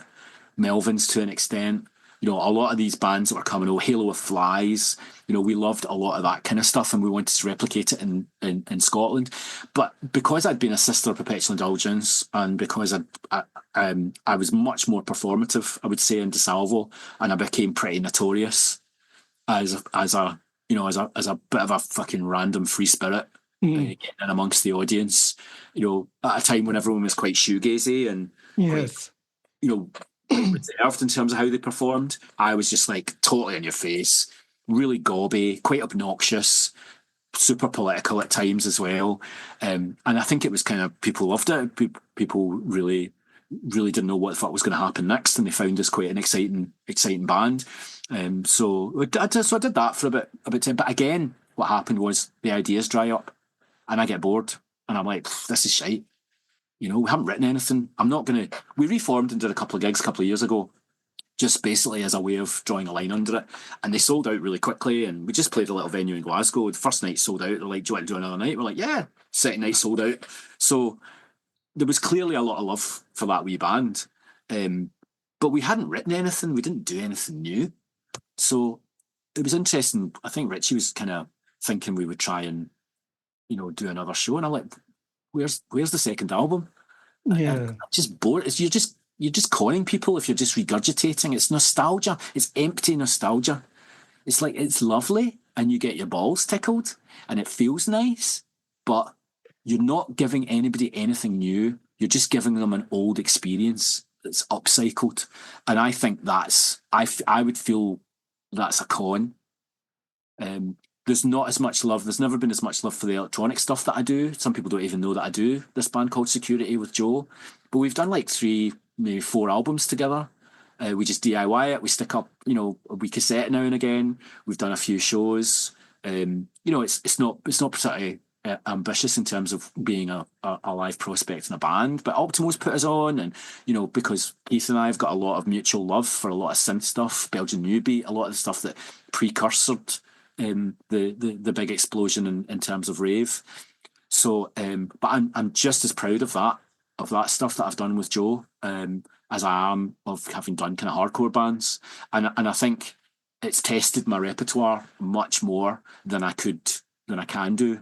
Melvins to an extent. You know, a lot of these bands that were coming, Halo of Flies, you know, we loved a lot of that kind of stuff and we wanted to replicate it in Scotland. But because I'd been a sister of Perpetual Indulgence and because I was much more performative, I would say, in Desalvo, and I became pretty notorious as a you know, as a bit of a fucking random free spirit getting in amongst the audience, you know, at a time when everyone was quite shoegazy and quite, you know, quite reserved in terms of how they performed. I was just like totally in your face, really gobby, quite obnoxious, super political at times as well. And I think it was kind of, people loved it. People really didn't know what the fuck was going to happen next, and they found us quite an exciting band. So I did that for about 10. But again, what happened was the ideas dry up, and I get bored, and I'm like, this is shite. You know, we haven't written anything. I'm not going to. We reformed and did a couple of gigs a couple of years ago, just basically as a way of drawing a line under it. And they sold out really quickly, and we just played a little venue in Glasgow. The first night sold out. They're like, do you want to do another night? We're like, yeah. Second night sold out. So there was clearly a lot of love for that wee band. But we hadn't written anything. We didn't do anything new. So it was interesting. I think Richie was kind of thinking we would try and, you know, do another show. And I'm like, where's the second album? Yeah. I'm just bored. You're just conning people if you're just regurgitating. It's nostalgia. It's empty nostalgia. It's like, it's lovely and you get your balls tickled and it feels nice, but you're not giving anybody anything new. You're just giving them an old experience that's upcycled. And I think I would feel that's a con. There's not as much love. There's never been as much love for the electronic stuff that I do. Some people don't even know that I do this band called Security with Joe. But we've done like 3, maybe 4 albums together. We just DIY it. We stick up, you know, a wee cassette now and again. We've done a few shows. You know, it's not particularly ambitious in terms of being a live prospect in a band, but Optimo's put us on, and you know, because Keith and I have got a lot of mutual love for a lot of synth stuff, Belgian New Beat, a lot of the stuff that precursored the big explosion in terms of rave. So, but I'm just as proud of that stuff that I've done with Joe, as I am of having done kind of hardcore bands, and I think it's tested my repertoire much more than I can do.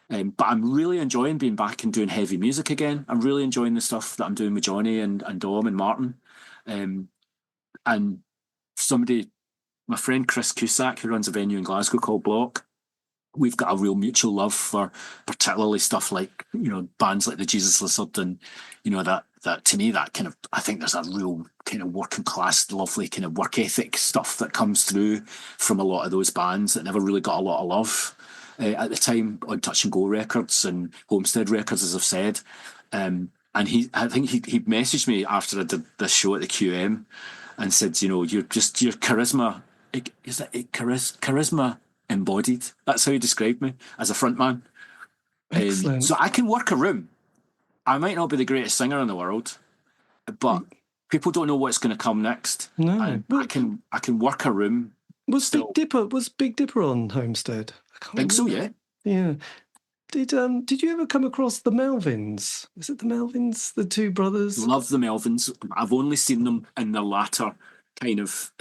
But I'm really enjoying being back and doing heavy music again. I'm really enjoying the stuff that I'm doing with Johnny and Dom and Martin. And my friend Chris Cusack, who runs a venue in Glasgow called Block, we've got a real mutual love for particularly stuff like, you know, bands like the Jesus Lizard, and you know, that to me, that kind of, I think there's a real kind of working class, lovely kind of work ethic stuff that comes through from a lot of those bands that never really got a lot of love at the time on Touch and Go Records and Homestead Records, as I've said. And I think he messaged me after I did this show at the QM and said, you know, your charisma, is that charisma embodied? That's how he described me as a frontman. Excellent. So I can work a room. I might not be the greatest singer in the world, but people don't know what's going to come next. No, and I can work a room. Was Big Dipper on Homestead? I think so, yeah. Yeah. Did you ever come across the Melvins? Is it the Melvins, the two brothers? Love the Melvins. I've only seen them in their latter kind of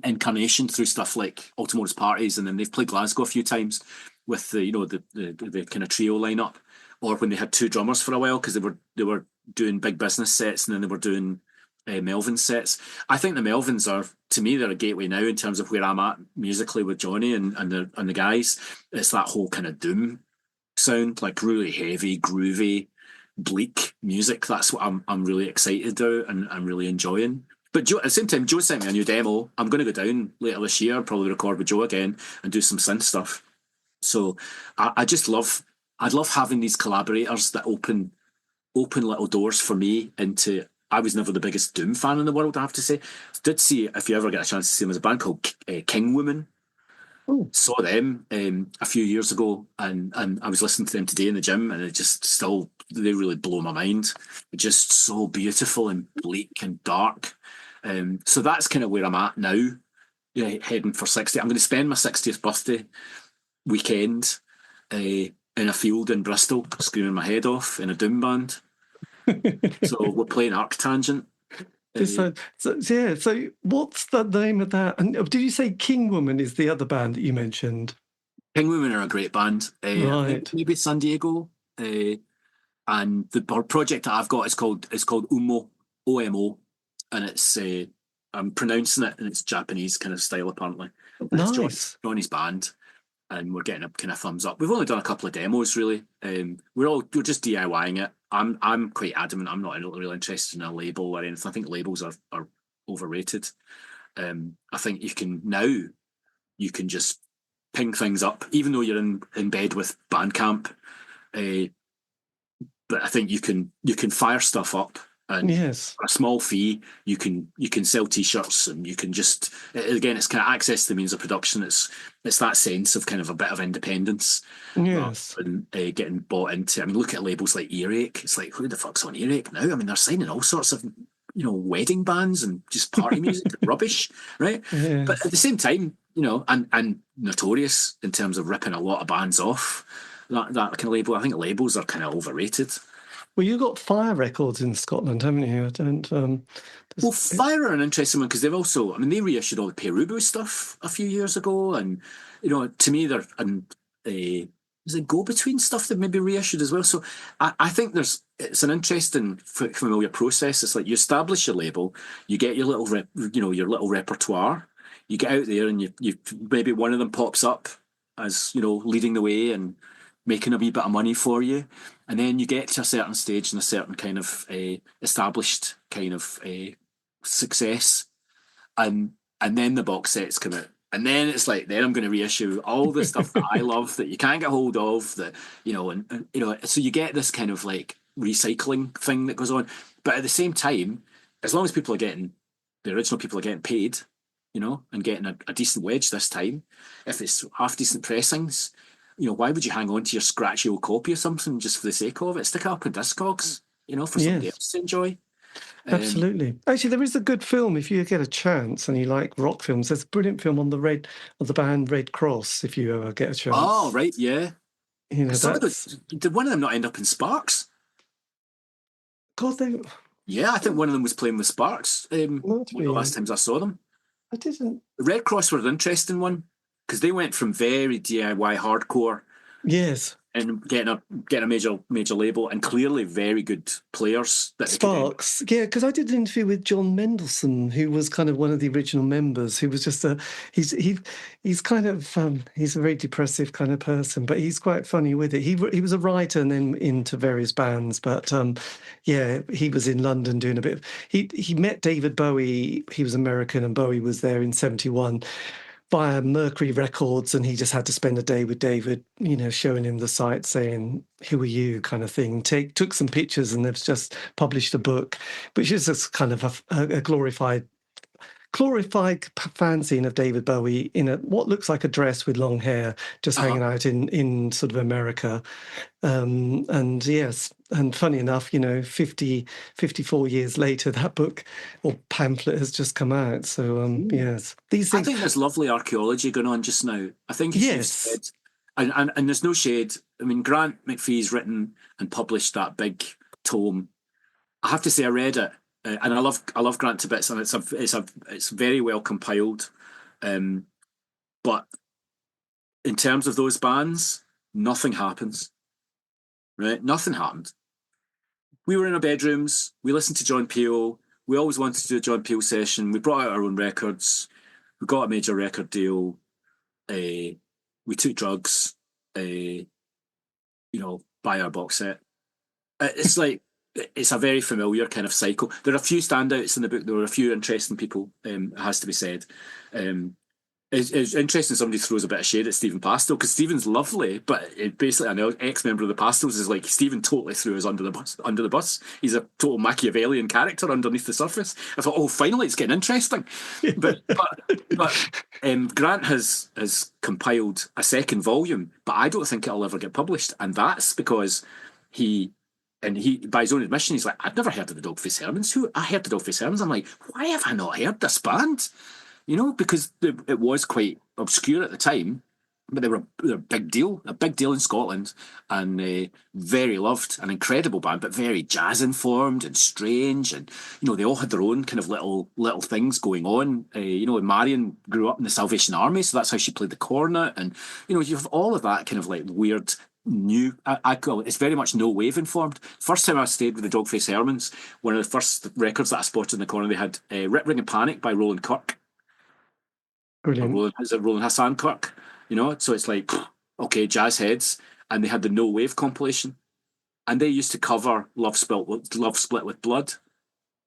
incarnation through stuff like Altamora's Parties, and then they've played Glasgow a few times with the, you know, the kind of trio lineup, or when they had 2 drummers for a while, because they were doing Big Business sets and then they were doing Melvin sets. I think the Melvins are, to me, they're a gateway now in terms of where I'm at musically with Johnny and the guys. It's that whole kind of doom sound, like really heavy, groovy, bleak music. That's what I'm really excited about and I'm really enjoying. But Joe, at the same time, Joe sent me a new demo. I'm going to go down later this year, probably record with Joe again and do some synth stuff. So I'd love having these collaborators that open little doors for me into. I was never the biggest Doom fan in the world, I have to say. Did see, if you ever get a chance to see them, as a band called King Woman. Oh. Saw them a few years ago, and I was listening to them today in the gym, and it just still, they really blow my mind. Just so beautiful and bleak and dark. So that's kind of where I'm at now, heading for 60. I'm going to spend my 60th birthday weekend in a field in Bristol, screaming my head off in a Doom band. So we're playing Arctangent. So what's the name of that? And did you say King Woman is the other band that you mentioned? King Women are a great band. I think Right. maybe San Diego. And the project that I've got is called Umo, OMO, and it's I'm pronouncing it in its Japanese kind of style apparently. And it's Nice. Johnny's band, and we're getting a kind of thumbs up. We've only done a couple of demos really. We're just DIYing it. I'm quite adamant. I'm not really interested in a label or anything. I think labels are overrated. I think you can just ping things up, even though you're in bed with Bandcamp. But I think you can fire stuff up, and Yes. for a small fee you can sell t-shirts, and you can just, again, it's kind of access to the means of production. It's that sense of kind of a bit of independence, Yes. and getting bought into. I mean, look at labels like Earache. It's like, who the fuck's on Earache now? I mean, they're signing all sorts of wedding bands and just party music rubbish, right? Yes. But at the same time, and notorious in terms of ripping a lot of bands off. That kind of label. I think labels are kind of overrated. Well, you've got Fire Records in Scotland, haven't you? I don't. Well, Fire are an interesting one because they've also, I mean, they reissued all the Perubu stuff a few years ago, and to me, they're is it Go Between stuff that maybe reissued as well. So I think it's an interesting familiar process. It's like you establish your label, you get your little your little repertoire, you get out there, and you maybe one of them pops up as leading the way and making a wee bit of money for you, and then you get to a certain stage and a certain kind of established kind of success, and then the box sets come out, and then it's like, then I'm going to reissue all the stuff that I love that you can't get hold of, that so you get this kind of like recycling thing that goes on, but at the same time, as long as the original people are getting paid, and getting a decent wedge this time, if it's half decent pressings. Why would you hang on to your scratchy old copy of something just for the sake of it? Stick it up in Discogs, for somebody else to enjoy. Absolutely. Actually, there is a good film if you get a chance and you like rock films. There's a brilliant film on the band Red Cross, if you ever get a chance. Oh, right, yeah. Did one of them not end up in Sparks? God, yeah, I think one of them was playing with Sparks. One of the last times I saw them. I didn't. Red Cross were an interesting one because they went from very DIY hardcore, yes, and getting a major label, and clearly very good players. Sparks, yeah, because I did an interview with John Mendelsohn, who was kind of one of the original members, who was just he's kind of he's a very depressive kind of person, but he's quite funny with it. He was a writer and then into various bands, but yeah, he was in London doing a bit of, he met David Bowie. He was American and Bowie was there in 1971. Via Mercury Records, and he just had to spend a day with David, showing him the site, saying, "Who are you?" kind of thing. Took some pictures, and they've just published a book, which is just kind of a glorified fanzine of David Bowie in what looks like a dress with long hair, just hanging out in sort of America. And yes, and funny enough, 54 years later, that book or pamphlet has just come out. So yes, these things. I think there's lovely archaeology going on just now. I think, yes, and there's no shade. I mean, Grant McPhee's written and published that big tome. I have to say, I read it. And I love Grant to bits, and it's very well compiled. But in terms of those bands, nothing happens. Right? Nothing happened. We were in our bedrooms. We listened to John Peel. We always wanted to do a John Peel session. We brought out our own records. We got a major record deal. We took drugs. Buy our box set. It's like, it's a very familiar kind of cycle. There are a few standouts in the book. There were a few interesting people, it has to be said. It's interesting somebody throws a bit of shade at Stephen Pastel, because Stephen's lovely, but basically an ex-member of the Pastels is like, Stephen totally threw us under the bus. He's a total Machiavellian character underneath the surface. I thought, oh, finally it's getting interesting. But Grant has compiled a second volume, but I don't think it'll ever get published, and that's because he, by his own admission, he's like, I'd never heard of the Dogface Hermans. I heard the Dogface Hermans. I'm like, why have I not heard this band? Because it was quite obscure at the time. but they were a big deal in Scotland, and very loved, an incredible band, but very jazz informed and strange, and they all had their own kind of little things going on. Marion grew up in the Salvation Army, so that's how she played the cornet, and you have all of that kind of like weird new. I call it. It's very much no wave informed. First time I stayed with the Dogface Hermans, one of the first records that I spotted in the corner, they had "Rip Ring and Panic" by Roland Kirk. Brilliant. Roland Hassan Kirk. So it's like, okay, jazz heads, and they had the No Wave compilation, and they used to cover Love Split with Blood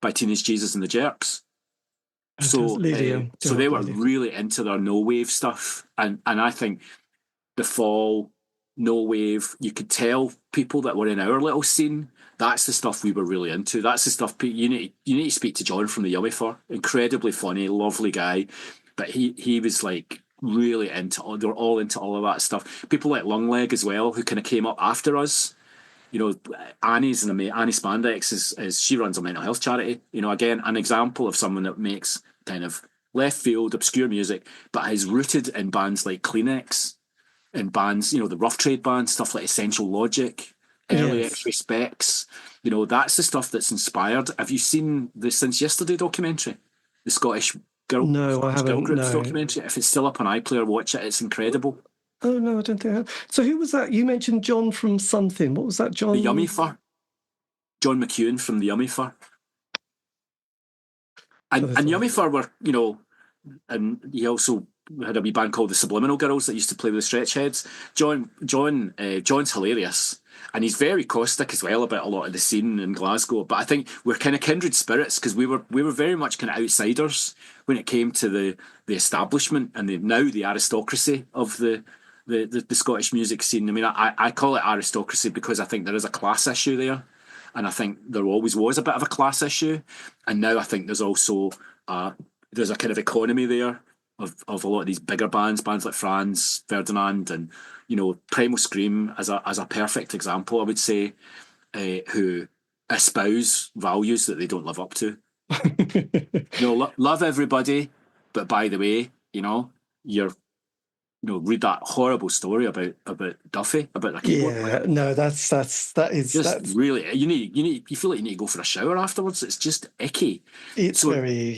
by Teenage Jesus and the Jerks. So they were really into their no wave stuff, and I think the Fall, no wave, you could tell people that were in our little scene. That's the stuff we were really into. That's the stuff you need to speak to John from the Yummy for. Incredibly funny, lovely guy, but he was like really into they were all into all of that stuff. People like Lungleg as well, who kind of came up after us. Annie Spandex is she runs a mental health charity. Again, an example of someone that makes kind of left field, obscure music, but is rooted in bands like Kleenex, in bands, the Rough Trade bands, stuff like Essential Logic, early X-Ray Specs. That's the stuff that's inspired. Have you seen the Since Yesterday documentary? The Scottish Girl Groups documentary. If it's still up on iPlayer, watch it. It's incredible. Oh no, I don't think I have. So who was that? You mentioned John from something. What was that, John? The Yummy Fur. John McEwen from the Yummy Fur. And Yummy Fur were, and he also had a wee band called the Subliminal Girls that used to play with the Stretchheads. John's hilarious, and he's very caustic as well about a lot of the scene in Glasgow. But I think we're kind of kindred spirits, because we were very much kind of outsiders when it came to the establishment and the aristocracy of the Scottish music scene. I mean, I call it aristocracy because I think there is a class issue there, and I think there always was a bit of a class issue, and now I think there's also there's a kind of economy there of a lot of these bigger bands like Franz Ferdinand, and Primal Scream as a perfect example, I would say, who espouse values that they don't live up to. Love everybody, but by the way, you're read that horrible story about Duffy, about the keyboard player. No, that is really, you feel like you need to go for a shower afterwards. It's just icky. It's very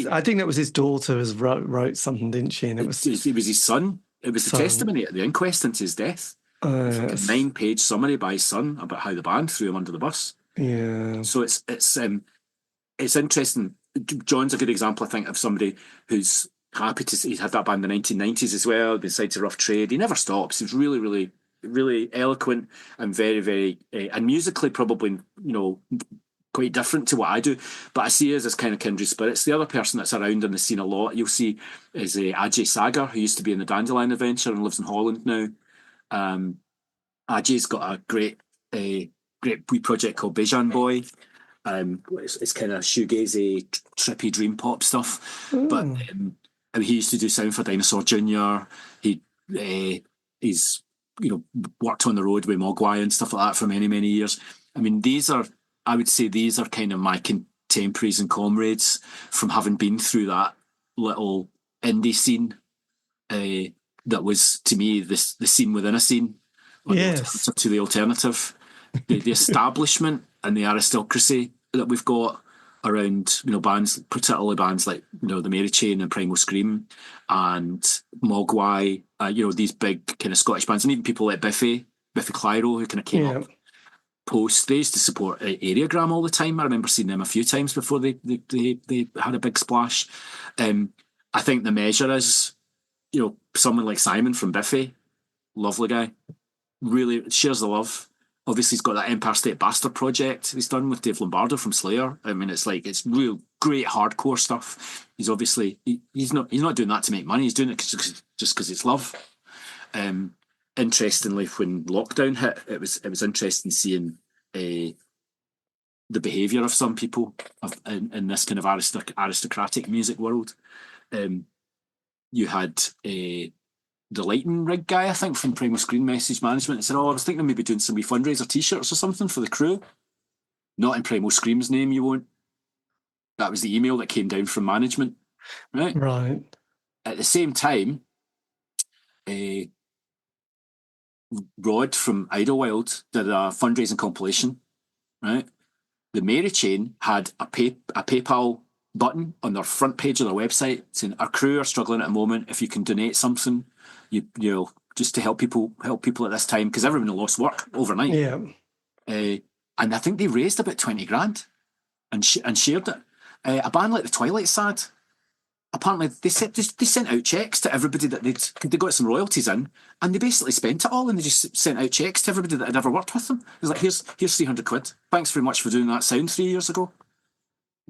I think that was his daughter as wrote something, didn't she? And it was his son. It was the testimony at the inquest into his death. It's like a 9-page summary by his son about how the band threw him under the bus. Yeah. So it's interesting. John's a good example, I think, of somebody who's happy to see he's had that band in the 1990s as well, besides a Rough Trade. He never stops. He's really, really, really eloquent and very, very, and musically probably, quite different to what I do. But I see us as kind of kindred spirits. The other person that's around in the scene a lot, you'll see, is Ajay Sagar, who used to be in the Dandelion Adventure and lives in Holland now. Ajay's got a great wee project called Bejan Boy. It's kind of shoegazy, trippy dream pop stuff. But he used to do sound for Dinosaur Jr. He's worked on the road with Mogwai and stuff like that for many, many years. I mean, I would say these are kind of my contemporaries and comrades from having been through that little indie scene that was, to me, the scene within a scene. Yes. To the alternative. The establishment and the aristocracy that we've got around, bands, particularly bands like, the Mary Chain and Primal Scream and Mogwai, these big kind of Scottish bands, and even people like Biffy Clyro, who kind of came up post. They used to support Areogram all the time. I remember seeing them a few times before they had a big splash. I think the measure is, someone like Simon from Biffy, lovely guy, really shares the love. Obviously, he's got that Empire State Bastard project he's done with Dave Lombardo from Slayer. I mean, it's real great hardcore stuff. He's obviously he's not doing that to make money. He's doing it just because it's love. Interestingly, when lockdown hit, it was interesting seeing the behaviour of some people in this kind of aristocratic music world. You had the lighting rig guy, I think, from Primal Screen Message Management, and said, I was thinking of maybe doing some wee fundraiser t-shirts or something for the crew. Not in Primal Scream's name, you won't. That was the email that came down from management. Right. Right. At the same time, Rod from Idlewild did a fundraising compilation, right? The Mary chain had a PayPal button on their front page of their website saying, "Our crew are struggling at the moment. If you can donate something, you know, just to help people at this time, because everyone lost work overnight." Yeah. And I think they raised about 20 grand and shared it. A band like the Twilight Sad, apparently they sent out checks to everybody that they got some royalties in, and they basically spent it all, and they just sent out checks to everybody that had ever worked with them. It was like, here's 300 quid. Thanks very much for doing that sound 3 years ago.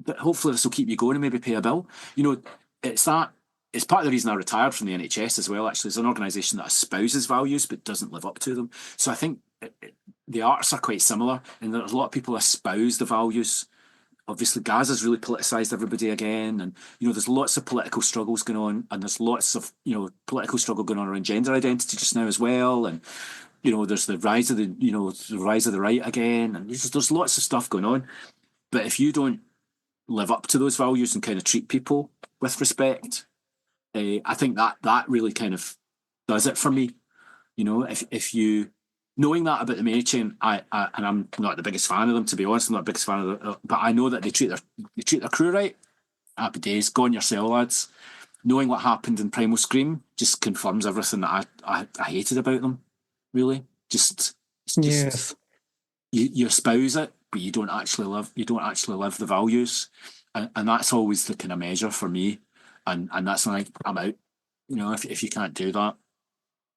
But hopefully this will keep you going and maybe pay a bill. You know, it's part of the reason I retired from the NHS as well, actually. It's an organisation that espouses values but doesn't live up to them. So I think the arts are quite similar, and there's a lot of people who espouse the values. Obviously, Gaza's really politicised everybody again, and you know there's lots of political struggles going on, and there's lots of political struggle going on around gender identity just now as well, and you know there's the rise of the right again, and there's lots of stuff going on. But if you don't live up to those values and kind of treat people with respect, I think that really kind of does it for me. You know, if you knowing that about the Mary chain, and I'm not the biggest fan of them, to be honest. I'm not the biggest fan of them, but I know that they treat their crew right. Happy days, go on your cell, lads. Knowing what happened in Primal Scream just confirms everything that I hated about them. Really, yes, you espouse it, but you don't actually live the values, and that's always the kind of measure for me. And that's when I'm out. You know, if you can't do that.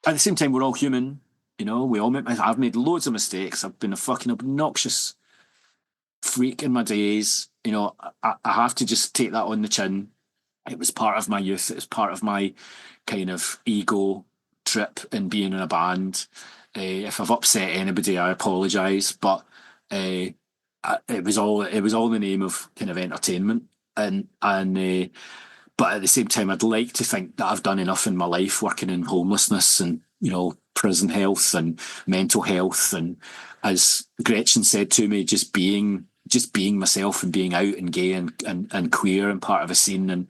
At the same time, we're all human. You know, I've made loads of mistakes. I've been a fucking obnoxious freak in my days. You know, I have to just take that on the chin. It was part of my youth. It was part of my kind of ego trip in being in a band. If I've upset anybody, I apologise. But it was all in the name of kind of entertainment. But at the same time, I'd like to think that I've done enough in my life working in homelessness and, you know, prison health and mental health. And as Gretchen said to me, just being myself and being out and gay and queer and part of a scene and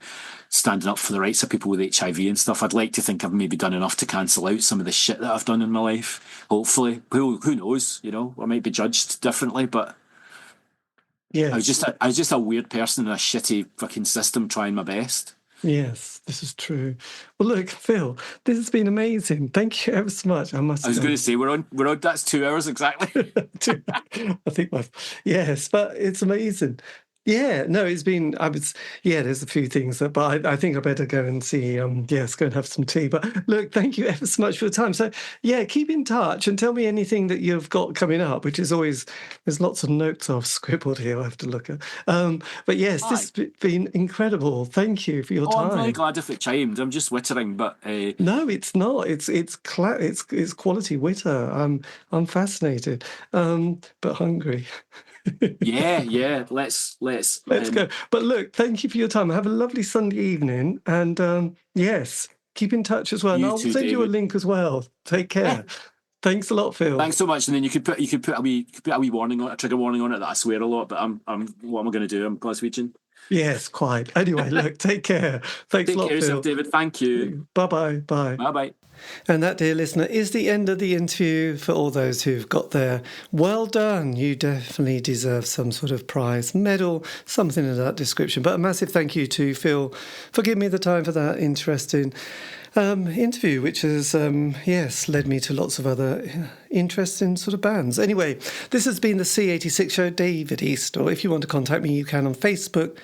standing up for the rights of people with HIV and stuff. I'd like to think I've maybe done enough to cancel out some of the shit that I've done in my life. Hopefully. Who knows? You know, I might be judged differently, but yeah, I was just a weird person in a shitty fucking system trying my best. Yes, this is true. Well, look, Phil, this has been amazing. Thank you ever so much. I was going to say we're on. That's 2 hours exactly. I think yes, but it's amazing. Yeah, no, it's been. There's a few things but I think I better go and see. Go and have some tea. But look, thank you ever so much for your time. So yeah, keep in touch and tell me anything that you've got coming up, which is always there's lots of notes I've scribbled here. I have to look at. But yes, this has been incredible. Thank you for your time. I'm really glad if it chimed. I'm just wittering, but no, it's not. It's quality witter. I'm fascinated, but hungry. yeah. Let's go. But look, thank you for your time. Have a lovely Sunday evening, and yes, keep in touch as well. And I'll send you a link as well. Take care. Yeah. Thanks a lot, Phil. Thanks so much. And then you could put a wee warning on a trigger warning on it that I swear a lot. But what am I going to do? I'm Glaswegian. Yes, quite. Anyway, look, take care. Thanks a lot, Phil. Take care of yourself, David. Thank you. Bye. Bye. And that, dear listener, is the end of the interview. For all those who've got there, well done. You definitely deserve some sort of prize, medal, something of that description. But a massive thank you to Phil for giving me the time for that interesting interview, which has, led me to lots of other interesting sort of bands. Anyway, this has been the C86 show, David Eastaugh. If you want to contact me, you can on Facebook,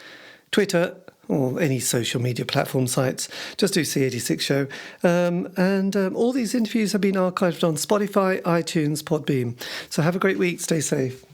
Twitter, or any social media platform sites. Just do C86 show. And all these interviews have been archived on Spotify, iTunes, Podbean. So have a great week. Stay safe.